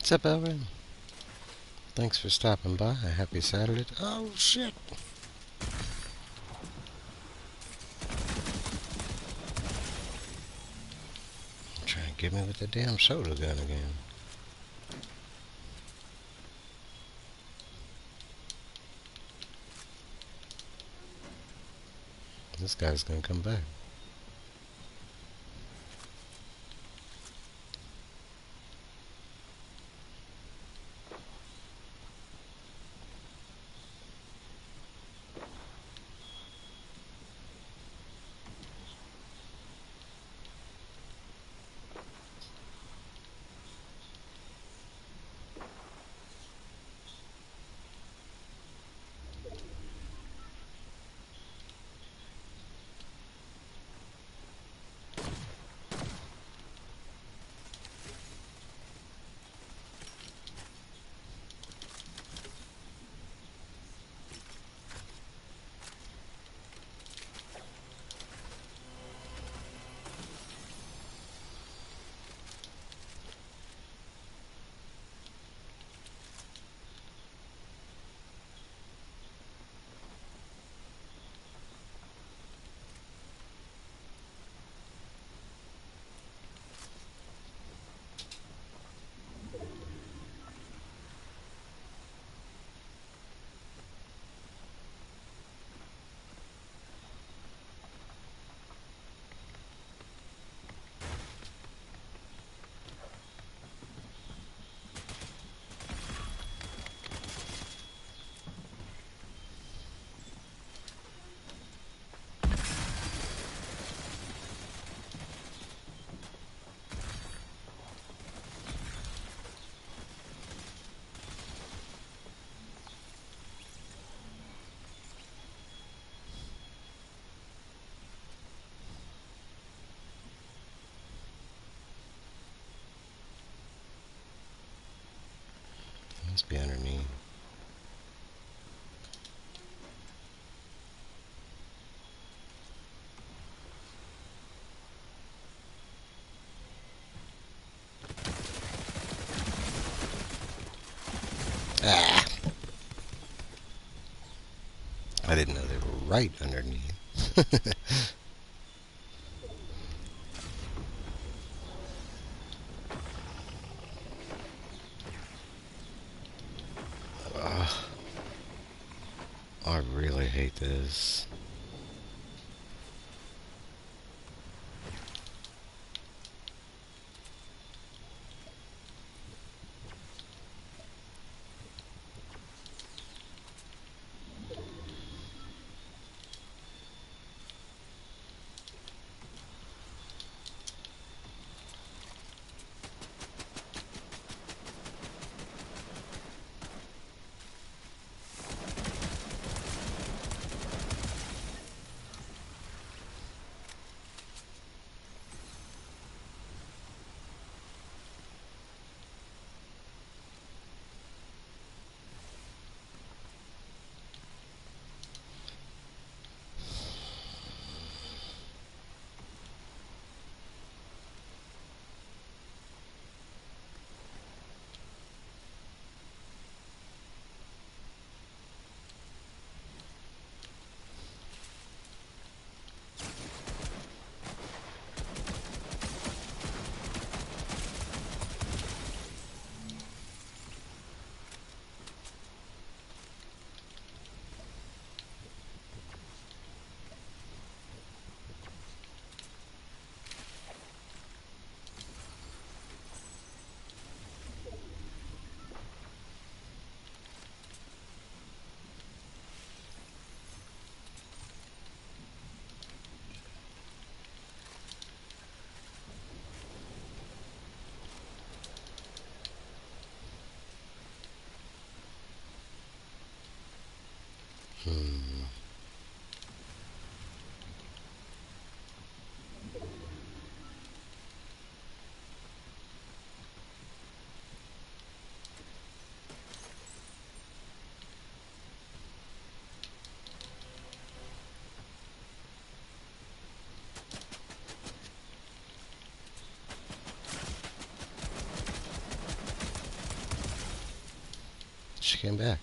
What's up, Elvin? Thanks for stopping by. Happy Saturday. Oh, shit. Try and get me with the damn soda gun again. This guy's gonna come back. Must be underneath. Ah! I didn't know they were right underneath. I really hate this. Hmm. She came back.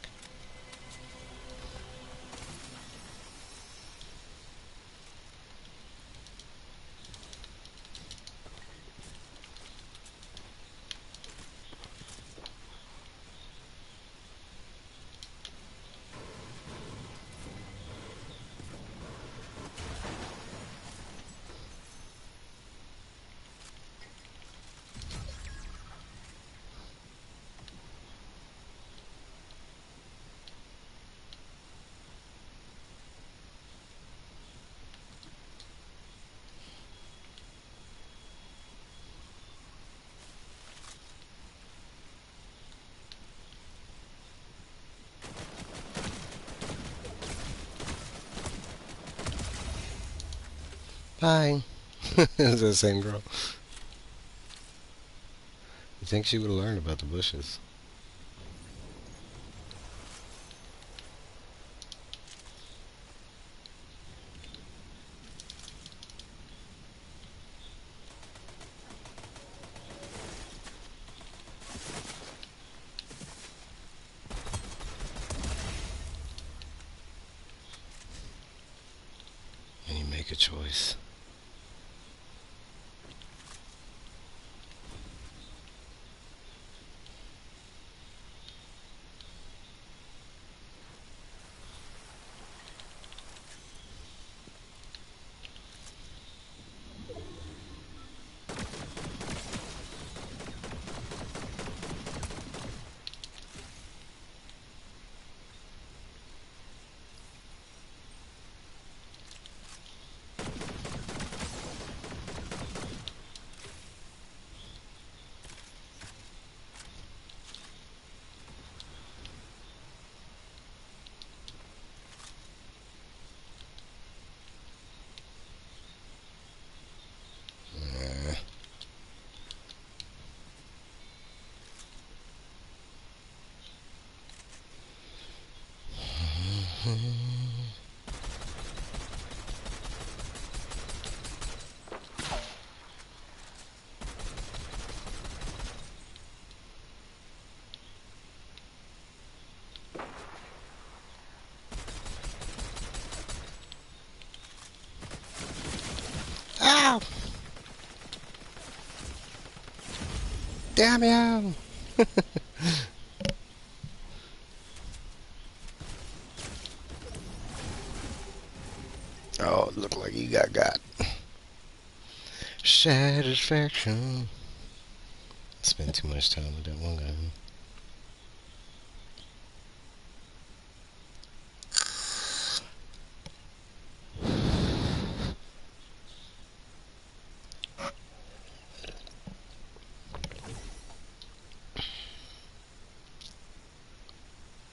Bye. It's the same girl. You think she would have learned about the bushes? And you make a choice. Uh, Ow! Damn you! Oh, it looked like you got. Satisfaction. Spent too much time with that one guy.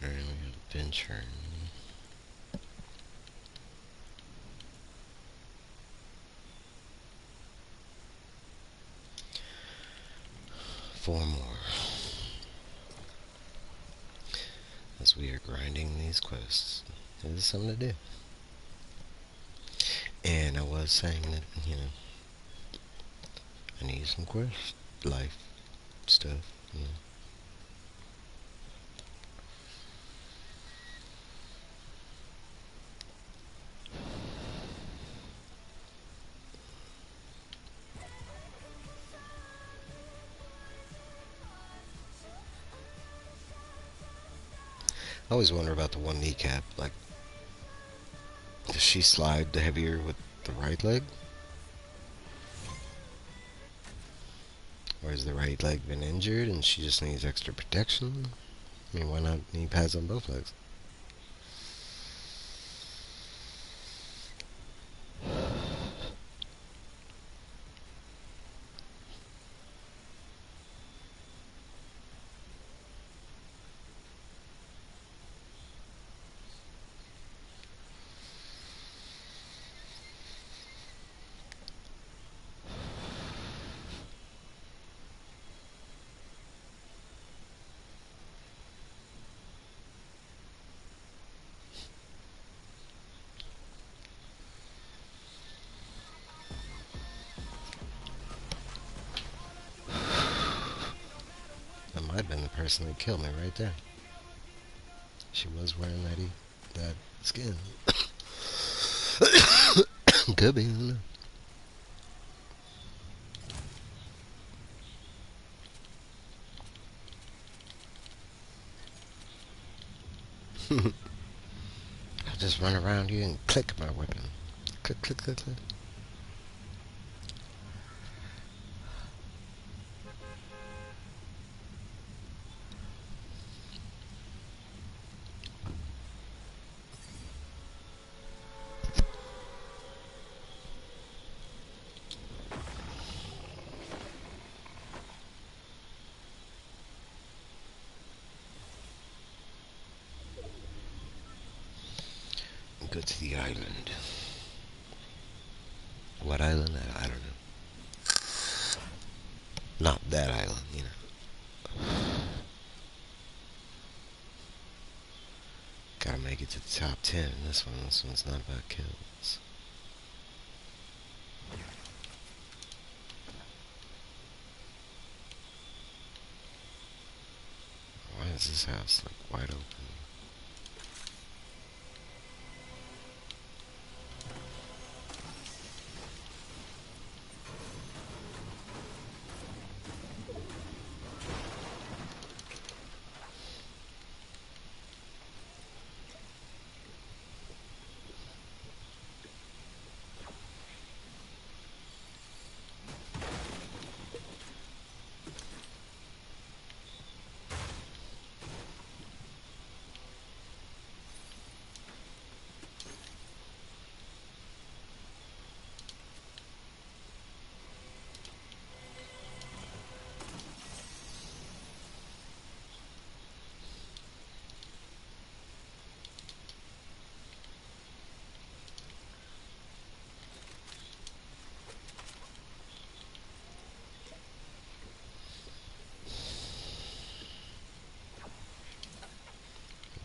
Alright, we got adventure. 4 more. As we are grinding these quests. It is something to do. And I was saying that, I need some quest life stuff. I always wonder about the one kneecap. Like, does she slide the heavier with the right leg? Or has the right leg been injured and she just needs extra protection? I mean, why not knee pads on both legs? personally kill me right there. She was wearing that skin. Could be. I don't know. I just run around you and click my weapon. Click, click, click, click. Go to the island. What island? I don't know. Not that island, you know. Gotta make it to the top 10. This one's not about kills. Why is this house like wide open?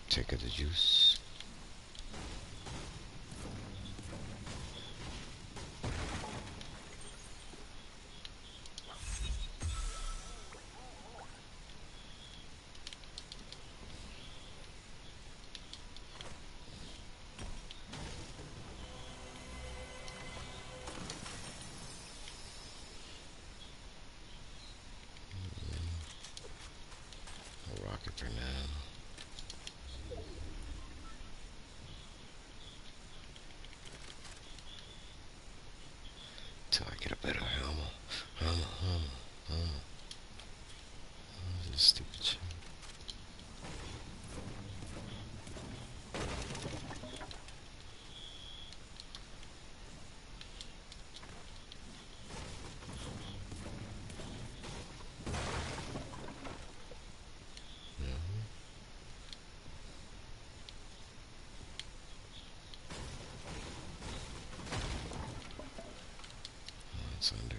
Take of the juice. A rocket for now. Till I get a better hammer. Hammer. This stupid shit. It's under.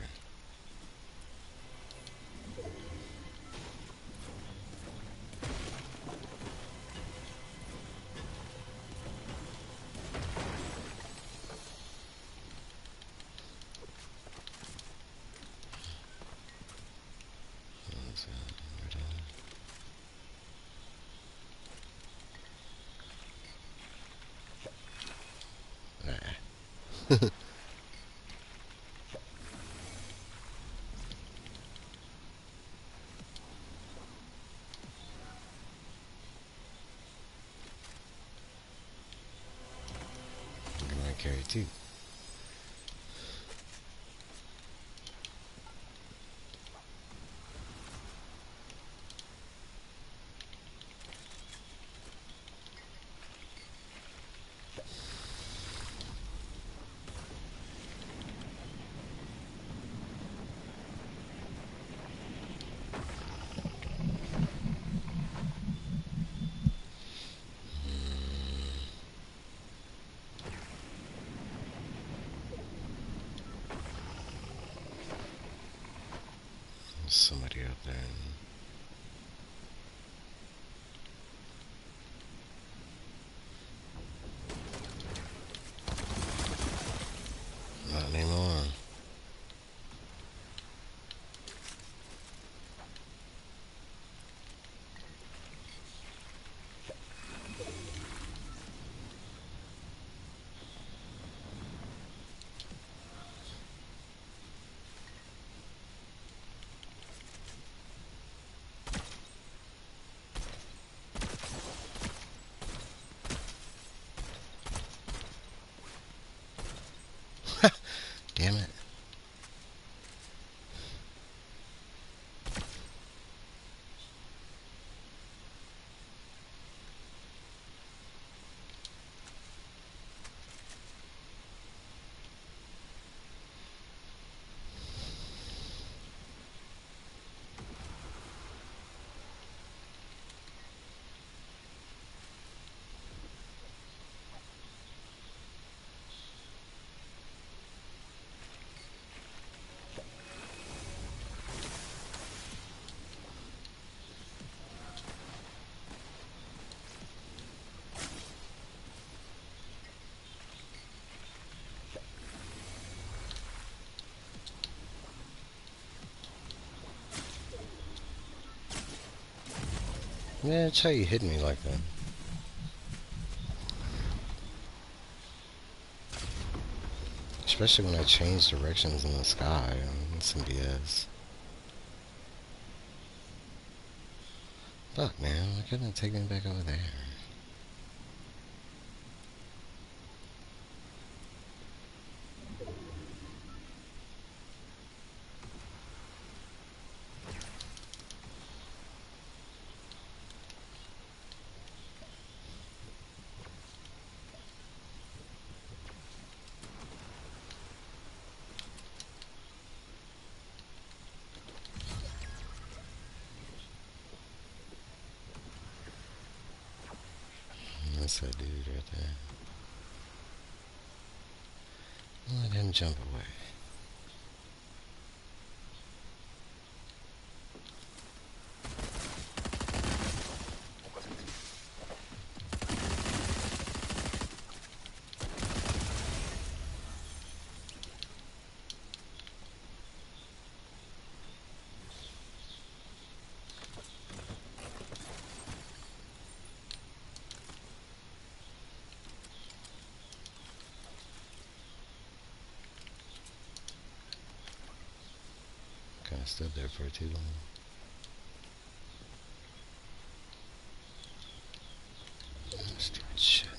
What's that? Nah. Look at my carry too. Yeah, that's how you hit me like that. Especially when I change directions in the sky. That's some BS. Fuck, man. Why couldn't it take me back over there? That's that dude right there. Let him jump away. Kinda stood there for too long. Stupid shit.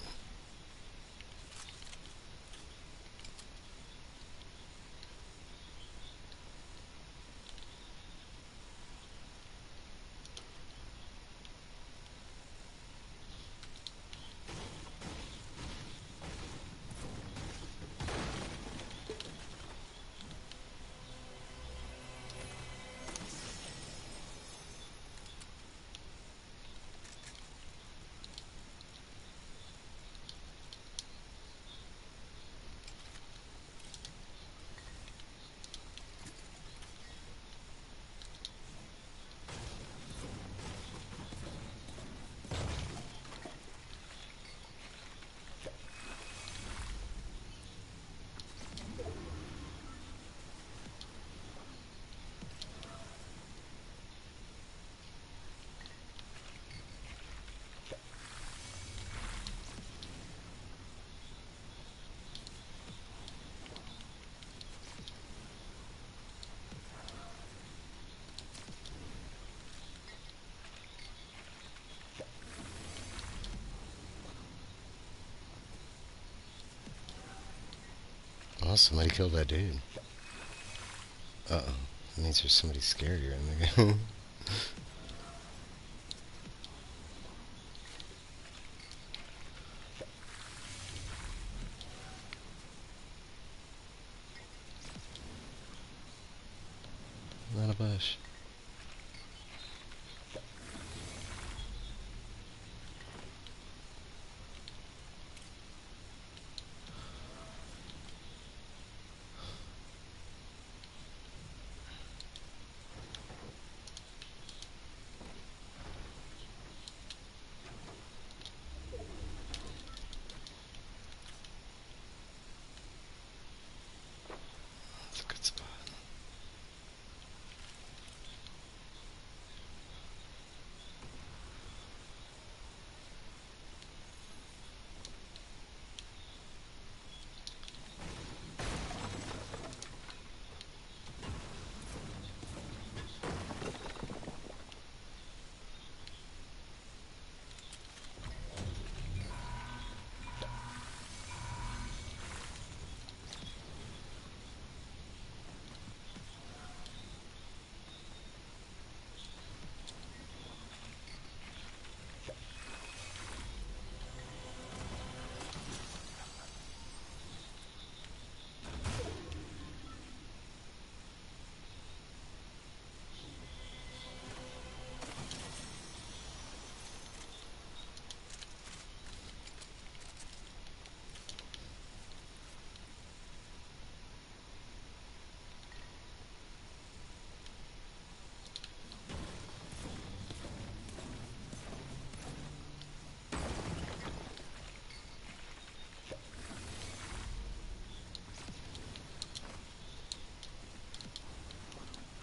Oh, somebody killed that dude. Uh-oh. That means there's somebody scarier in the game. Not a bush. That's a good spot.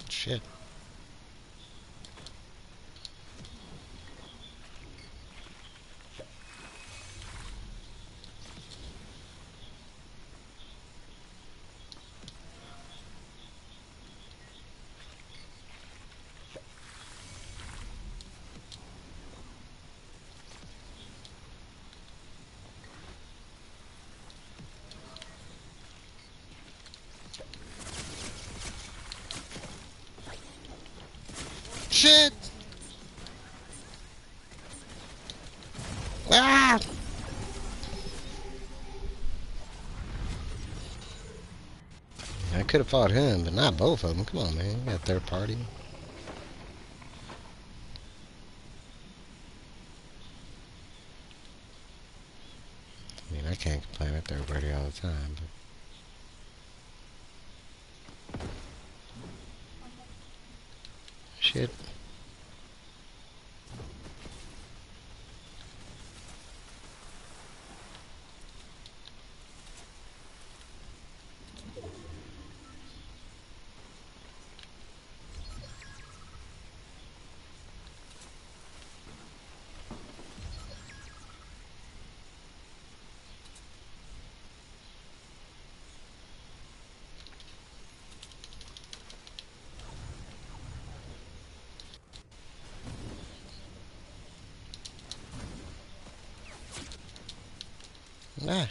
Shit. could have fought him, but not both of them. Come on, man. You got third party. I mean, I can't complain at third party all the time, but shit. Ah.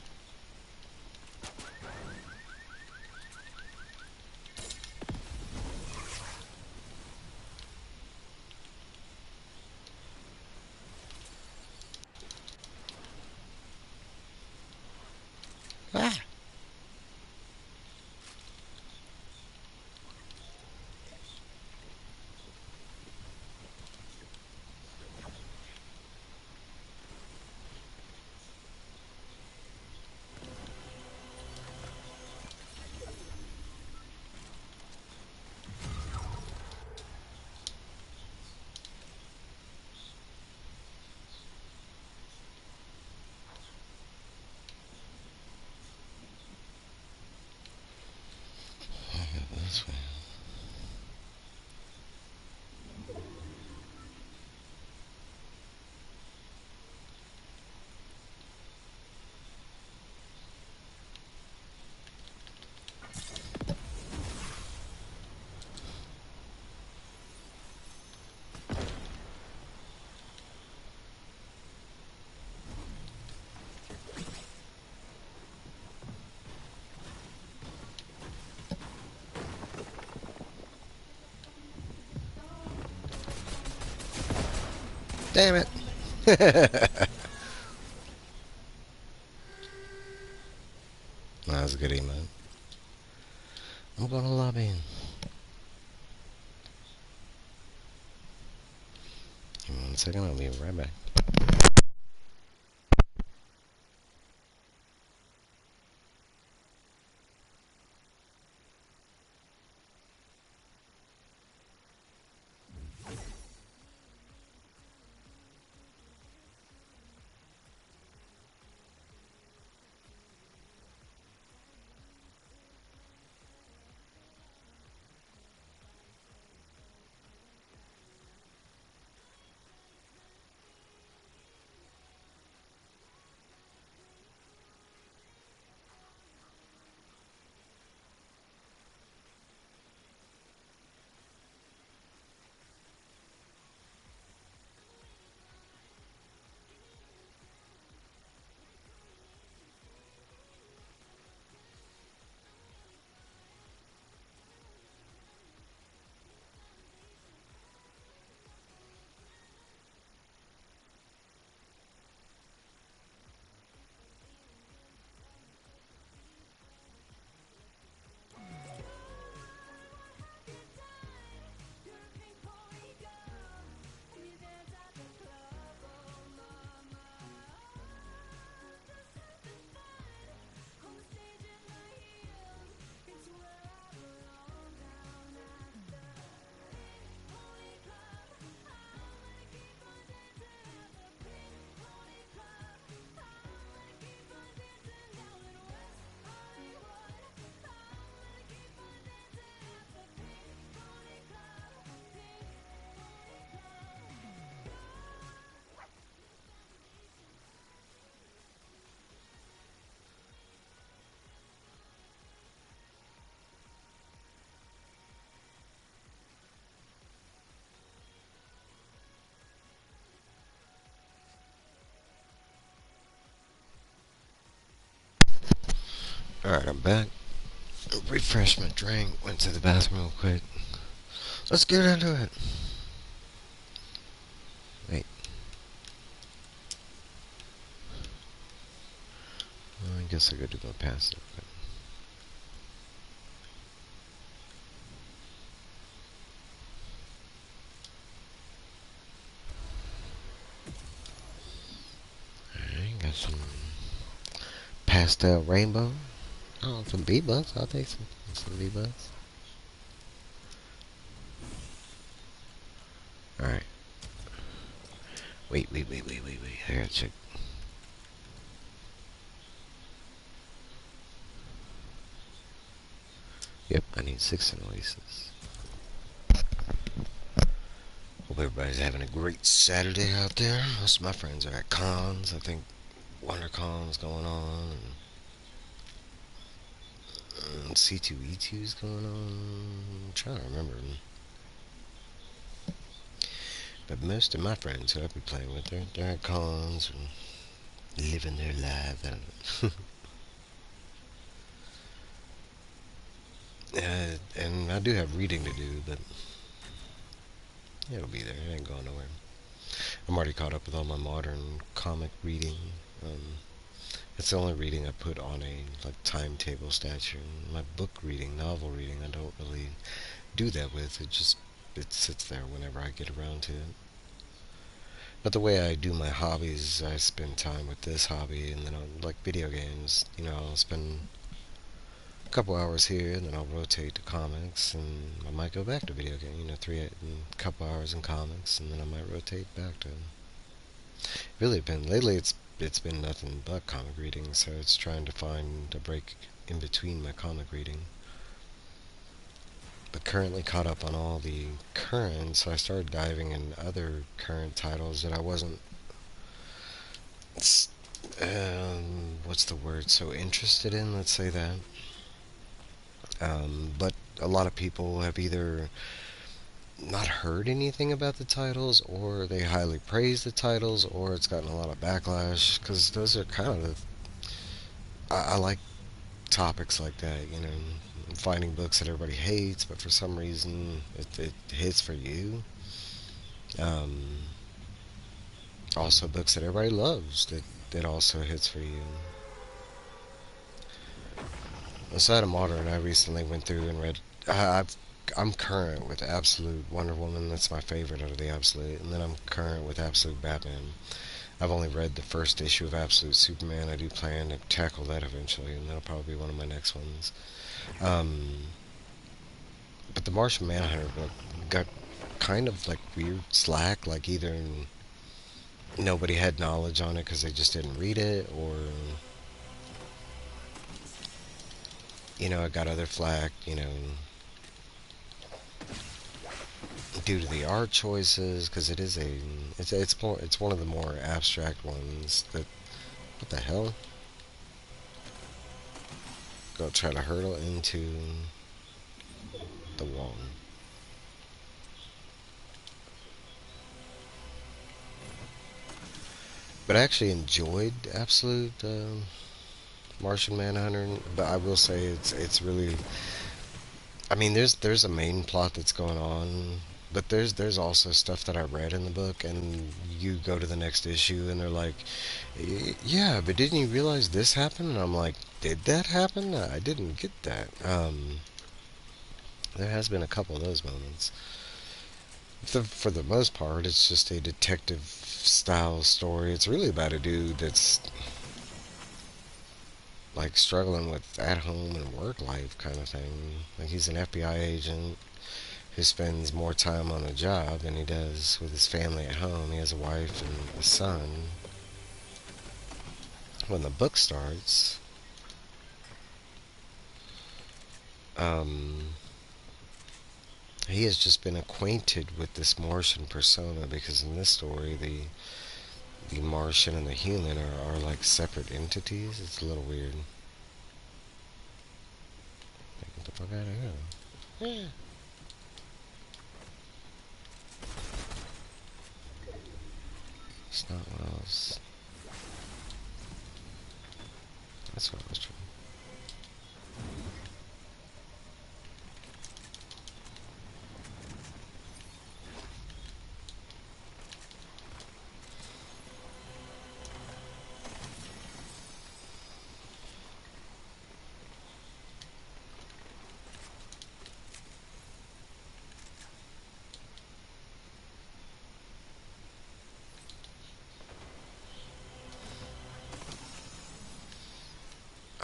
Ah. This way. Damn it. That was a good emote. I'm going to lobby. Give me 1 second. I'll be right back. Alright, I'm back. Refresh my drink. Went to the bathroom real quick. Let's get into it. Wait. I guess I gotta go past it. some pastel rainbow. Oh, some V-Bucks. I'll take some V-Bucks. Alright. Wait. I gotta check. Yep, I need 6 Oasis. Hope everybody's having a great Saturday out there. Most of my friends are at cons. I think WonderCon's going on. And C2E2's going on. I'm trying to remember. But most of my friends who I've been playing with, they're at cons and living their lives. I don't know. And I do have reading to do, but it'll be there. It ain't going nowhere. I'm already caught up with all my modern comic reading. Um, it's the only reading I put on a like timetable stature. My book reading, novel reading, I don't really do that with. It sits there whenever I get around to it. But the way I do my hobbies, I spend time with this hobby, and then I'll like video games. I'll spend a couple hours here, and then I'll rotate to comics, and I might go back to video game. A couple hours in comics, and then I might rotate back to. Really been lately. It's been nothing but comic reading, so it's trying to find a break in between my comic reading. But currently caught up on all the current, so I started diving in other current titles that I wasn't. What's the word? So interested in. Let's say that. But a lot of people have either not heard anything about the titles, or they highly praise the titles, or it's gotten a lot of backlash because those are kind of I like topics like that. Finding books that everybody hates, but for some reason it hits for you. Um, Also, books that everybody loves that also hits for you. Aside of modern, I recently went through and read. I'm current with Absolute Wonder Woman. That's my favorite out of the Absolute, and then I'm current with Absolute Batman. I've only read the first issue of Absolute Superman. I do plan to tackle that eventually, and that'll probably be one of my next ones. Um, but the Martian Manhunter book got kind of like weird slack. Like either nobody had knowledge on it because they just didn't read it, or I got other flack. Due to the art choices, because it's one of the more abstract ones. What the hell? Go try to hurdle into the wall. But I actually enjoyed Absolute Martian Manhunter. But I will say it's really. I mean, there's a main plot that's going on, but there's also stuff that I read in the book, and you go to the next issue, and they're like, yeah, but didn't you realize this happened?" And I'm like, "Did that happen? I didn't get that." There has been a couple of those moments. For the most part, it's just a detective style story. It's really about a dude that's like struggling with at home and work life kind of thing. Like he's an FBI agent who spends more time on the job than he does with his family at home. He has a wife and a son. When the book starts, um, he has just been acquainted with this Martian persona because in this story, the Martian and the human are like separate entities. It's a little weird. Get the fuck out of here. Yeah. It's not what I was. That's what I was trying.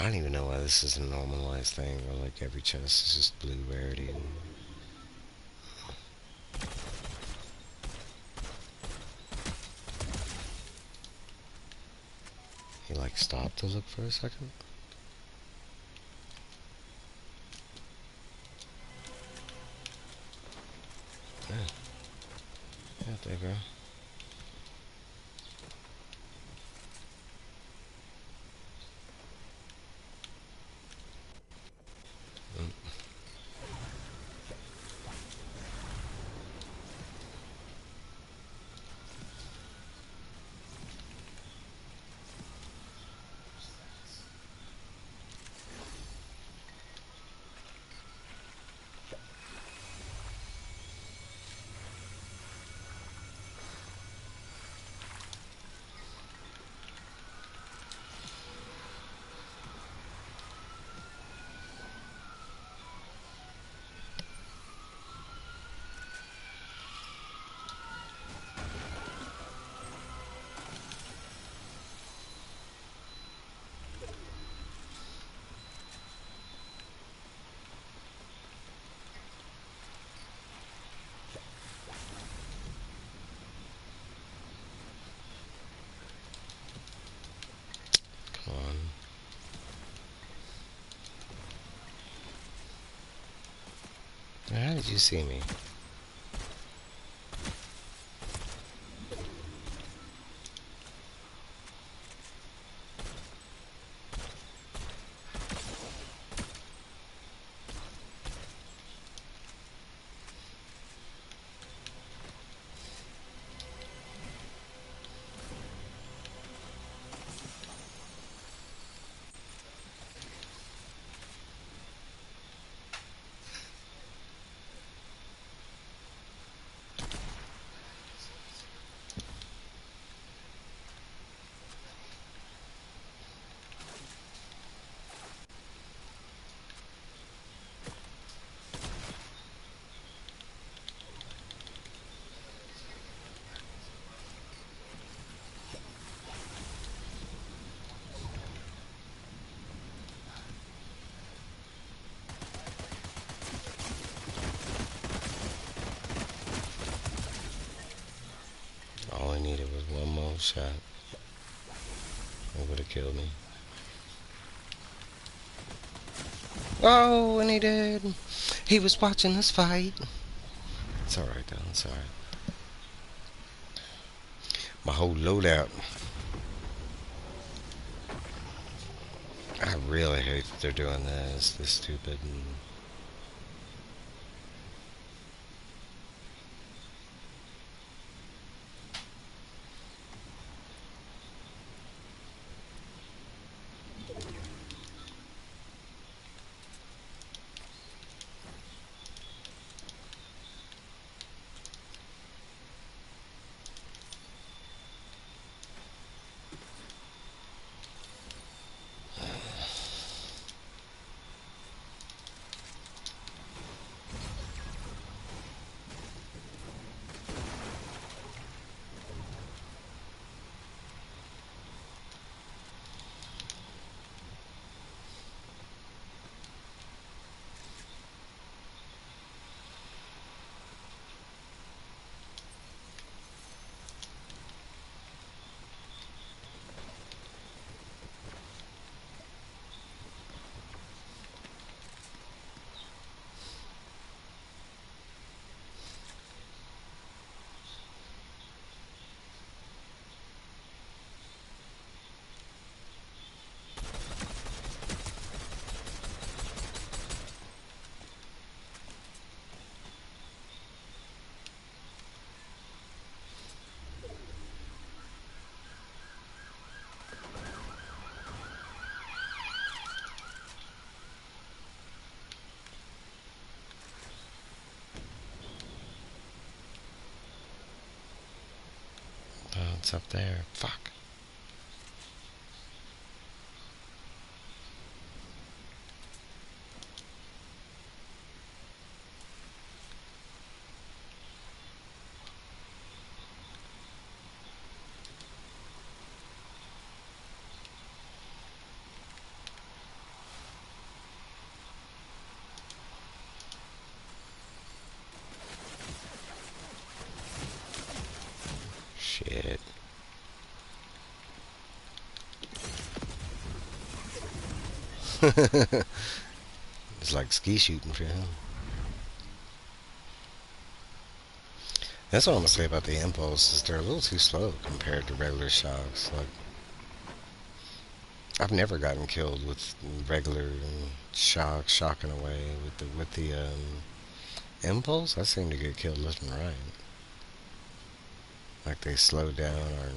I don't even know why this is a normalized thing where like every chest is just blue rarity. And he like stopped to look for a second. Yeah, yeah, there you go. Mm, come on. How did you see me? All I needed was one more shot. It would have killed me. Oh, and he did. He was watching us fight. It's alright though, it's alright. My whole loadout. I really hate that they're doing this. This stupid. Oh, it's up there. Fuck. It's like ski shooting for him. That's what I'm gonna say about the impulses. They're a little too slow compared to regular shocks. Like I've never gotten killed with regular shocking away with the impulse. I seem to get killed left and right. Like they slow down or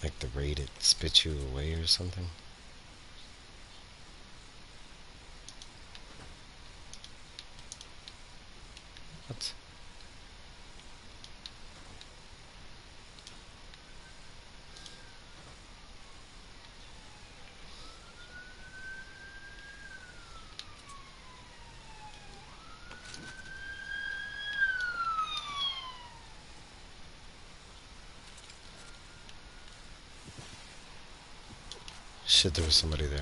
like the rate it spits you away or something. What? Shit, there was somebody there.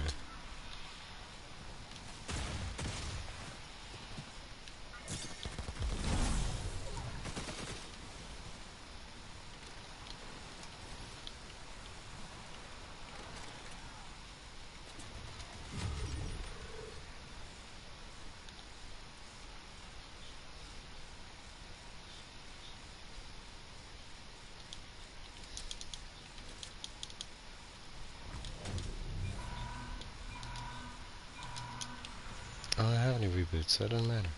I don't have any reboots, so it doesn't matter.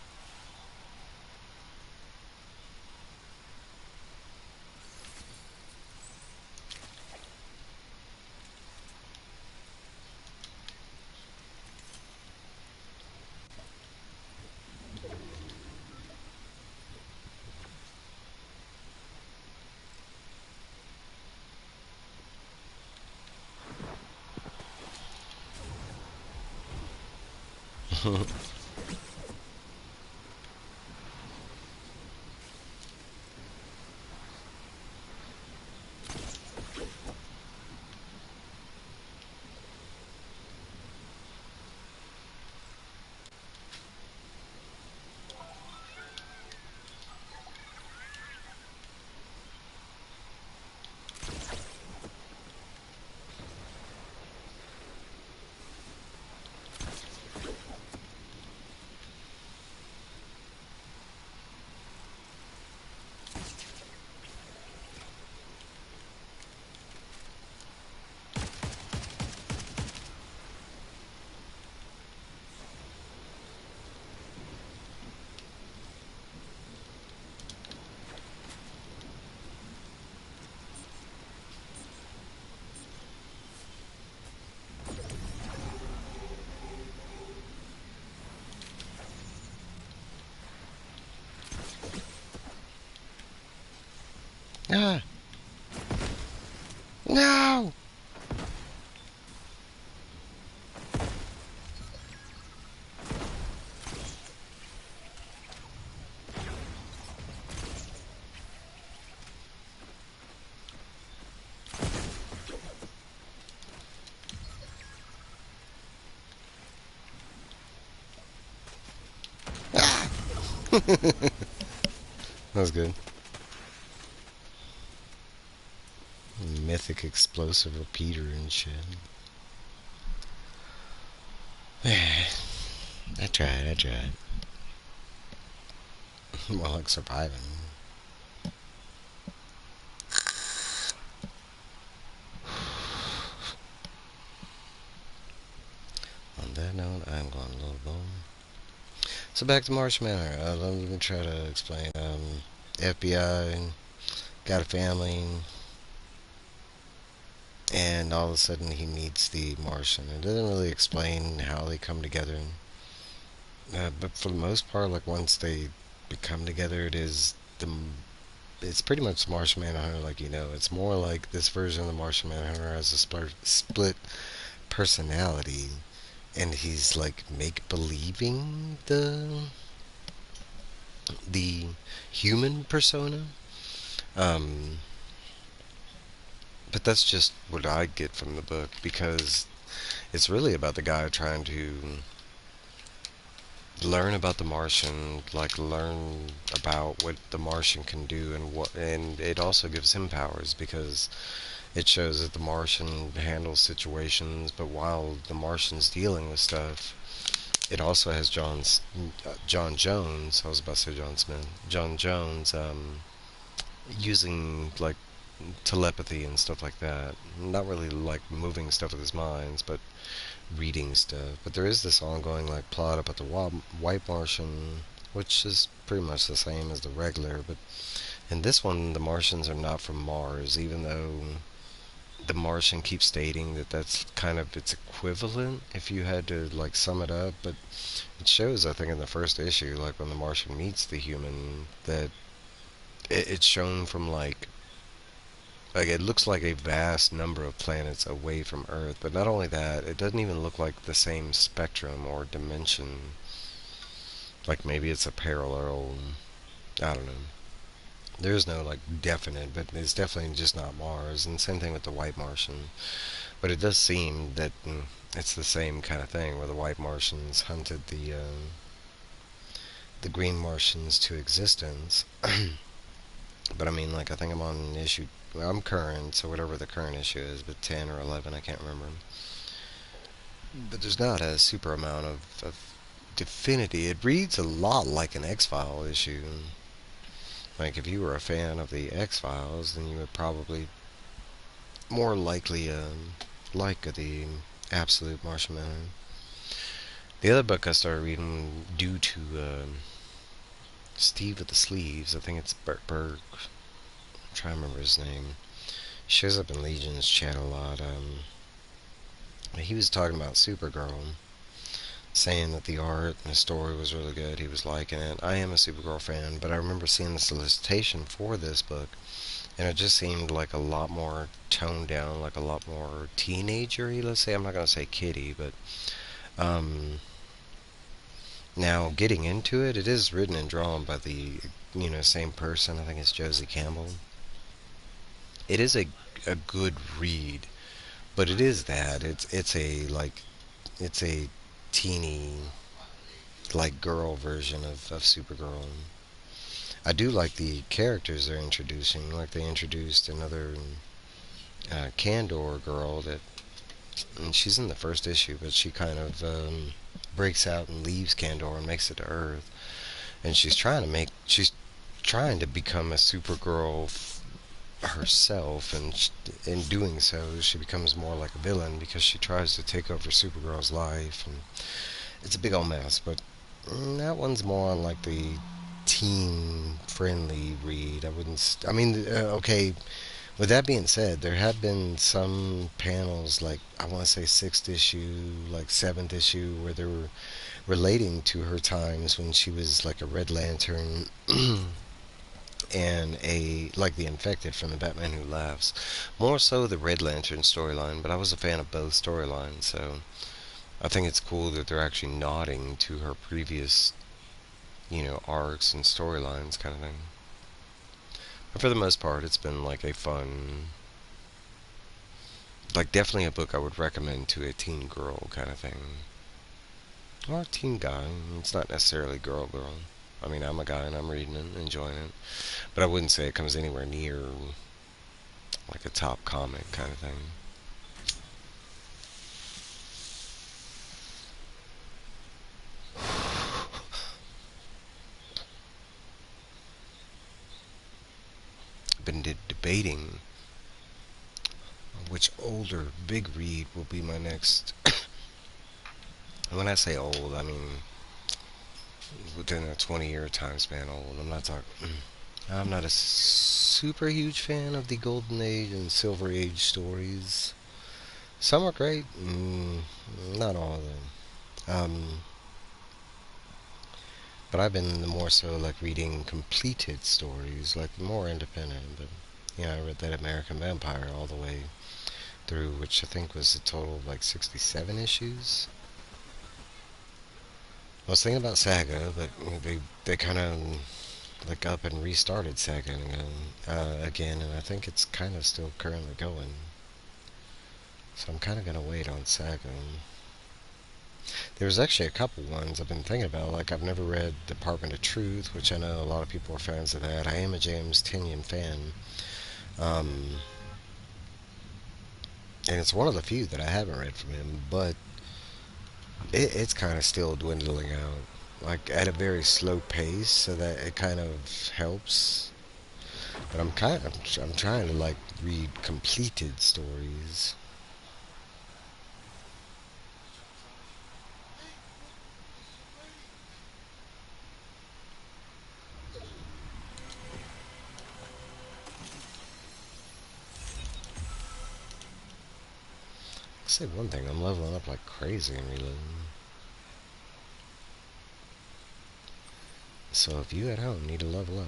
Ah, no! Ah! That was good. Mythic explosive repeater and shit. I tried, I tried. More like surviving. On that note, I'm going a little bone. So back to Marsh Manor. Let me try to explain. FBI got a family, and all of a sudden he meets the Martian. It doesn't really explain how they come together, but for the most part, like once they become together, it's pretty much Martian Manhunter, like you know. It's more like this version of the Martian Manhunter has a split personality, and he's like make believing the human persona. Um, but that's just what I get from the book because it's really about the guy trying to learn about the Martian, like learn about what the Martian can do, and it also gives him powers because it shows that the Martian handles situations, but while the Martian's dealing with stuff, it also has John Jones. I was about to say John Smith. John Jones using like telepathy and stuff like that. Not really like moving stuff with his minds, but reading stuff. But there is this ongoing like plot about the White Martian, which is pretty much the same as the regular. But in this one, the Martians are not from Mars, even though the Martian keeps stating that that's kind of its equivalent if you had to like sum it up. But it shows, I think, in the first issue, like when the Martian meets the human, that it's shown from like it looks like a vast number of planets away from Earth. But not only that, it doesn't even look like the same spectrum or dimension. Like maybe it's a parallel. I don't know. There's no like definite, but it's definitely just not Mars. And same thing with the White Martian. But it does seem that it's the same kind of thing where the White Martians hunted the Green Martians to existence. But I mean, like I think I'm on issue. Well, I'm current, so whatever the current issue is, but 10 or 11, I can't remember. But there's not a super amount of definity. It reads a lot like an X File issue. Like if you were a fan of the X Files, then you would probably more likely like the Absolute Martian Manhunter. The other book I started reading due to Steve with the Sleeves, I think it's Berg. I'm trying to remember his name. He shows up in Legion's chat a lot. He was talking about Supergirl, saying that the art and the story was really good. He was liking it. I am a Supergirl fan, but I remember seeing the solicitation for this book, and it just seemed like a lot more toned down, like a lot more teenagery. Let's say, I'm not gonna say kiddie, but um, now getting into it, it is written and drawn by the same person. I think it's Josie Campbell. It is a good read, but it is that it's a like it's a teeny like girl version of Supergirl. I do like the characters they're introducing. Like they introduced another Candor girl that, and she's in the first issue, but she kind of breaks out and leaves Candor and makes it to Earth, and she's trying to become a Supergirl herself, and in doing so, she becomes more like a villain because she tries to take over Supergirl's life, and it's a big old mess. But that one's more on like the teen friendly read. I wouldn't. I mean, okay. With that being said, there have been some panels, like I want to say sixth issue, like seventh issue, where they were relating to her times when she was like a Red Lantern and a like the Infected from the Batman Who Laughs. More so the Red Lantern storyline, but I was a fan of both storylines, so I think it's cool that they're actually nodding to her previous, arcs and storylines kind of thing. But for the most part, it's been like a fun, like definitely a book I would recommend to a teen girl kind of thing. Or a teen guy. It's not necessarily girl girl. I mean, I'm a guy and I'm reading it, enjoying it. But I wouldn't say it comes anywhere near like a top comic kind of thing. I've been debating which older big read will be my next. And when I say old, I mean within a 20-year time span old. I'm not talking. I'm not a super huge fan of the Golden Age and Silver Age stories. Some are great, not all of them. Um, but I've been more so like reading completed stories, like more independent. But I read that American Vampire all the way through, which I think was a total of like 67 issues. I was thinking about Saga, but they kind of like up and restarted Saga again, and I think it's kind of still currently going. So I'm kind of gonna wait on Saga. There's actually a couple ones I've been thinking about. Like, I've never read Department of Truth, which I know a lot of people are fans of that. I am a James Tinian fan. Um, and it's one of the few that I haven't read from him, but it's kind of still dwindling out. Like, at a very slow pace, so that it kind of helps. But I'm trying to, like, read completed stories. I'll say one thing, I'm leveling up like crazy in reloading. So if you at home need to level up,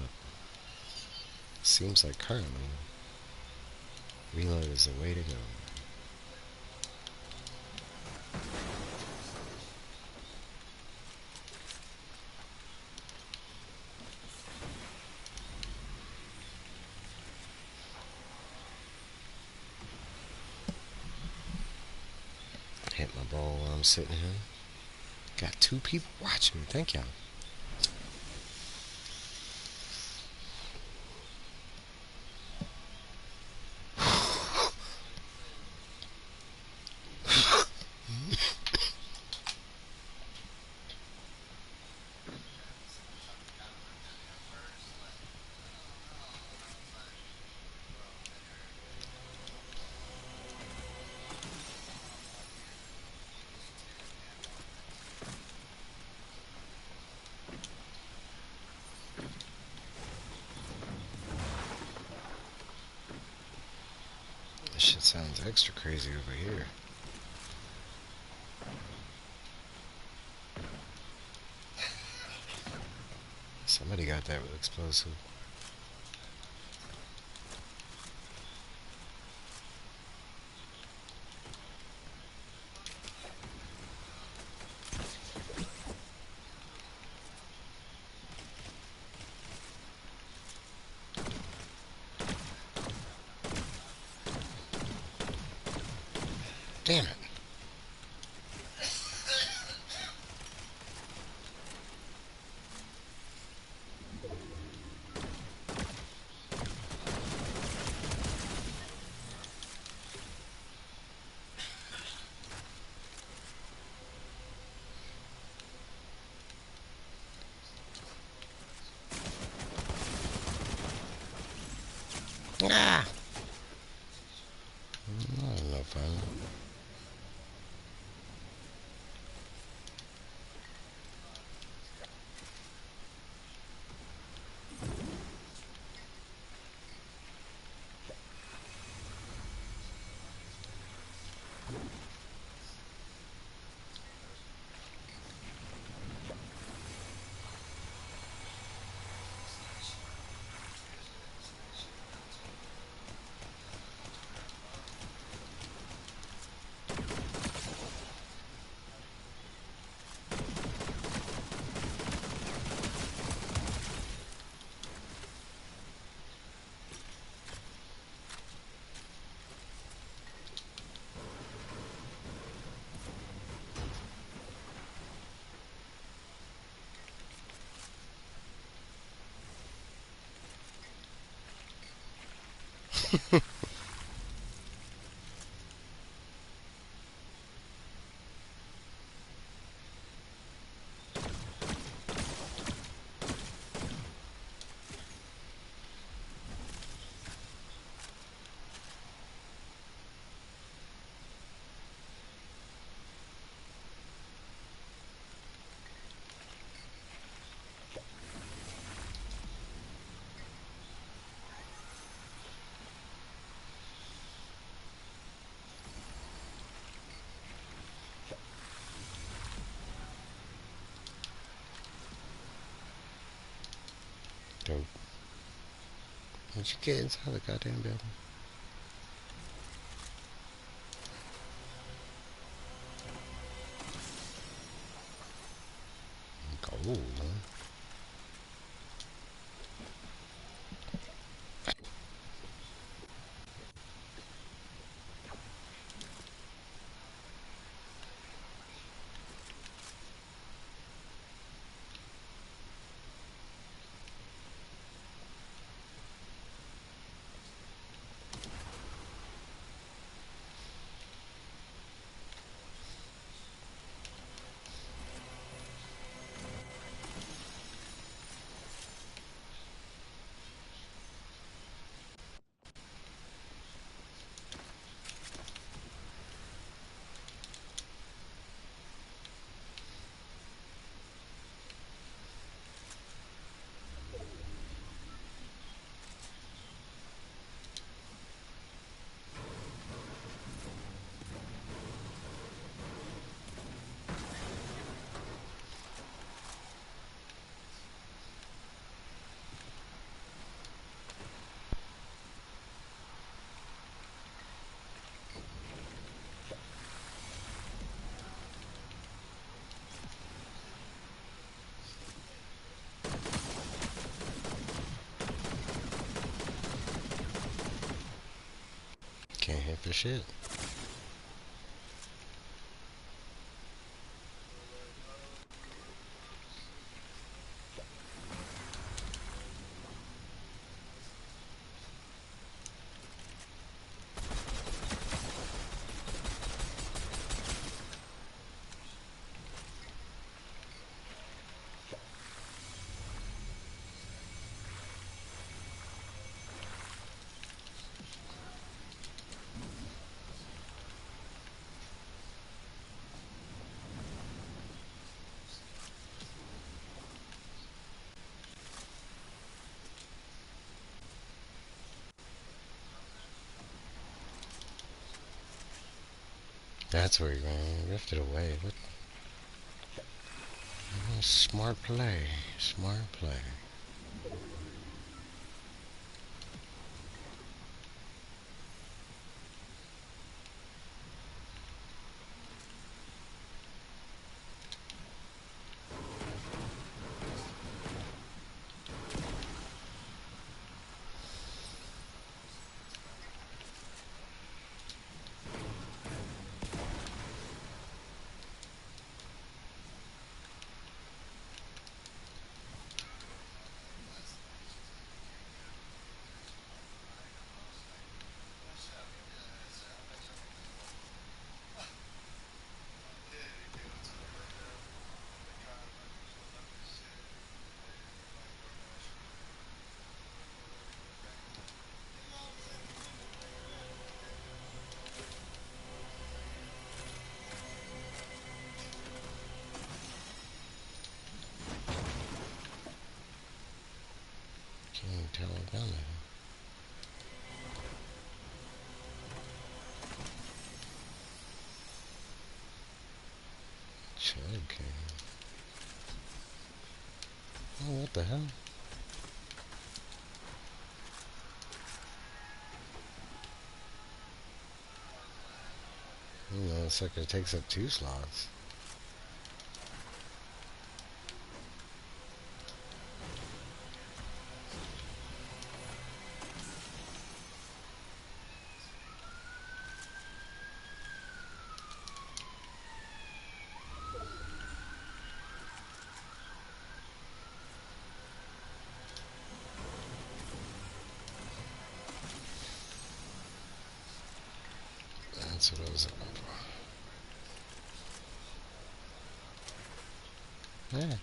seems like currently reload is the way to go. Hit my ball while I'm sitting here. Got two people watching me. Thank y'all. This shit sounds extra crazy over here. Somebody got that with explosive. Damn it. Ah! No fun. Dope. Did you get inside the goddamn building? Gold, huh? for shit. That's where you're going. Drifted away. What? Smart play. Smart play. Can't even tell it down there. Chug King. Oh, what the hell? You know, the sucker takes up 2 slots. That's what I was looking for. Yeah.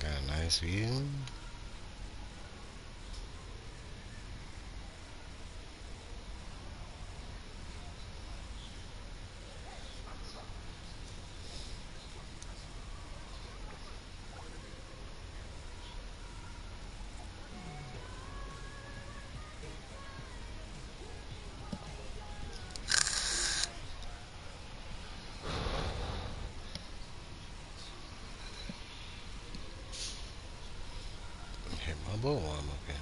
Got a nice view. Hit my bull while I'm up here.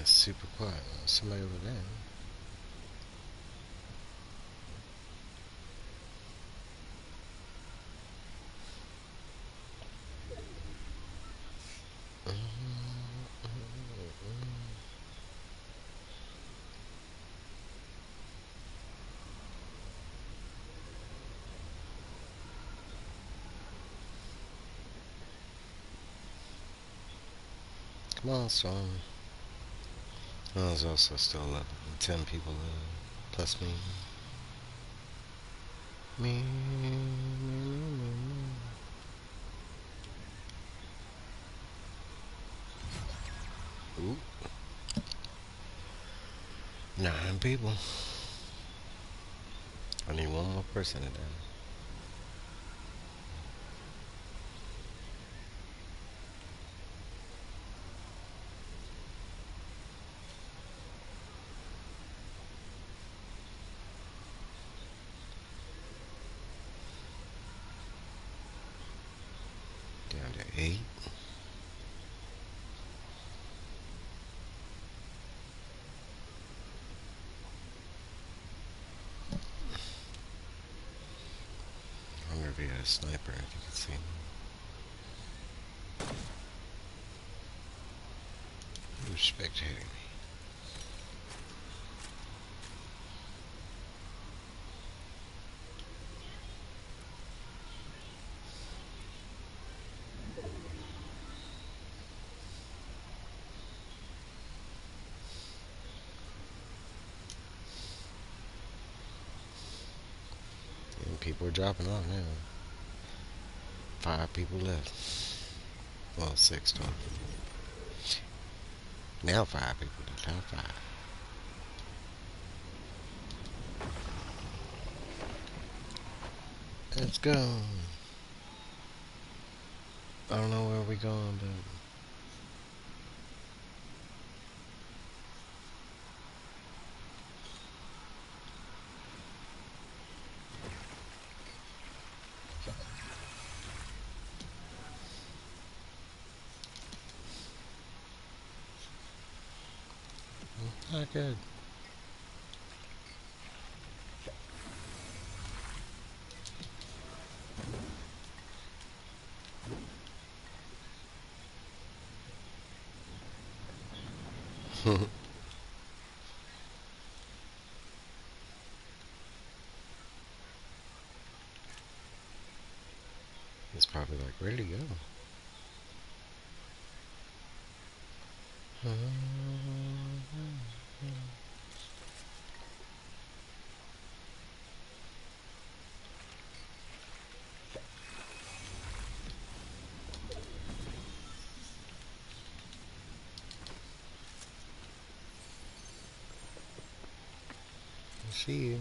It's super quiet. Somebody over there. Come on, Storm. Oh, there's also still 11, 10 people plus me. Me. Ooh, 9 people. I need one more person to die. Down to 8. I'm gonna be a sniper if you can see me. Who's spectating me? And people are dropping off now. 5 people left. Well, 6 total. Now 5 people left. Now 5. Let's go. I don't know where we're going, but not good. It's probably like, ready to go. See you.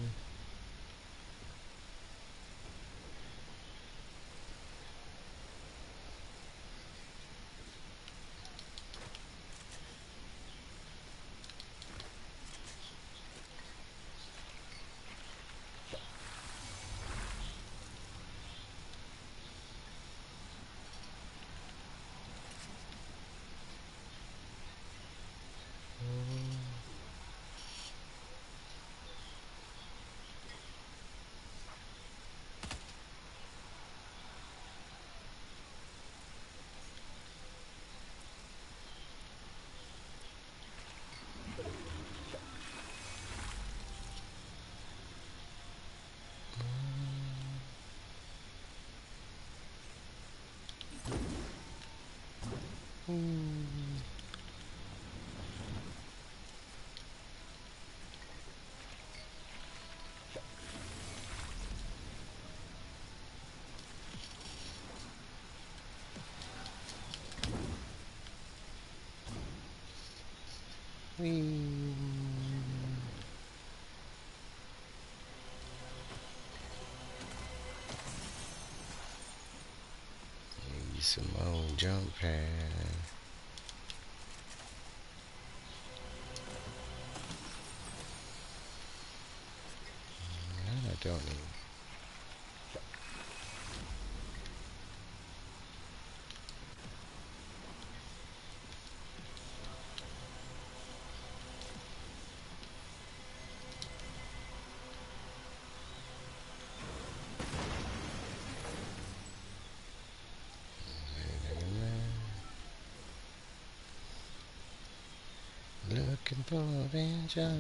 Whee. Simone jump pad. I don't need. Jump and jump.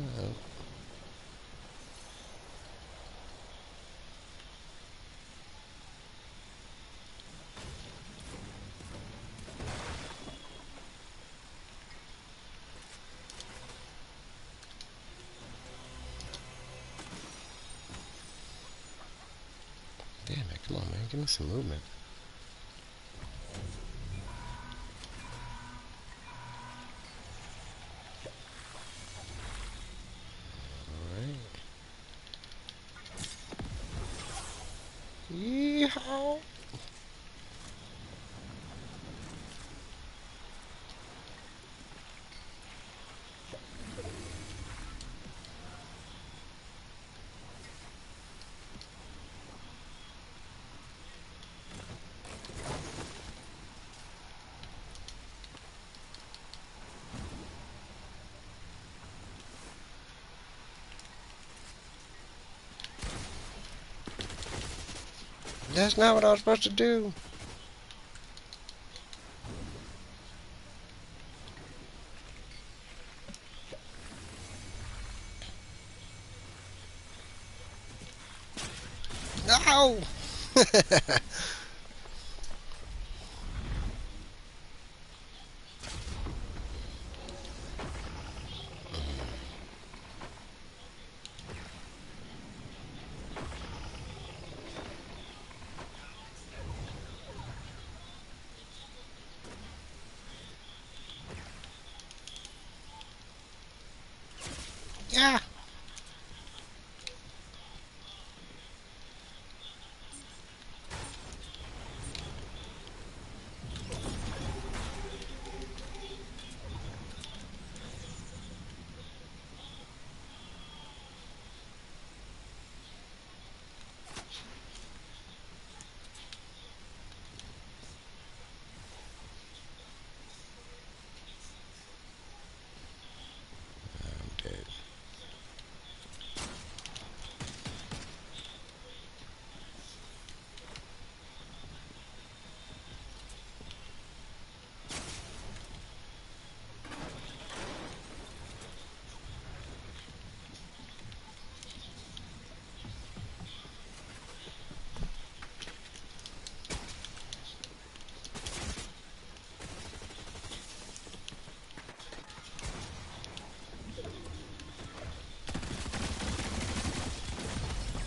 Damn it, come on, man. Give me some movement. Alright. Yeehaw! That's not what I was supposed to do. No! Yeah! I'm dead.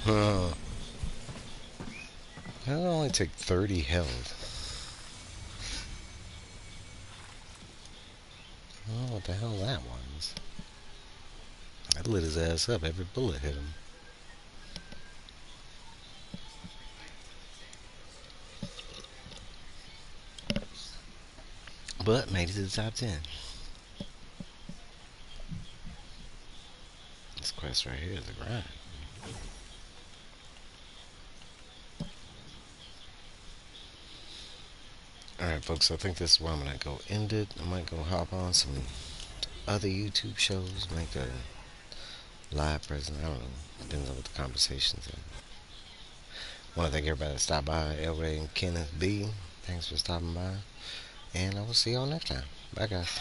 Huh. That'll only take 30 health. I don't know what the hell that was. That lit his ass up. Every bullet hit him. But made it to the top 10. This quest right here is a grind. Alright, folks, I think this is where I'm going to go end it. I might go hop on some other YouTube shows, make a live present. I don't know. Depends on what the conversations are. I want to thank everybody that stopped by. El Ray and Kenneth B. Thanks for stopping by. And I will see y'all next time. Bye, guys.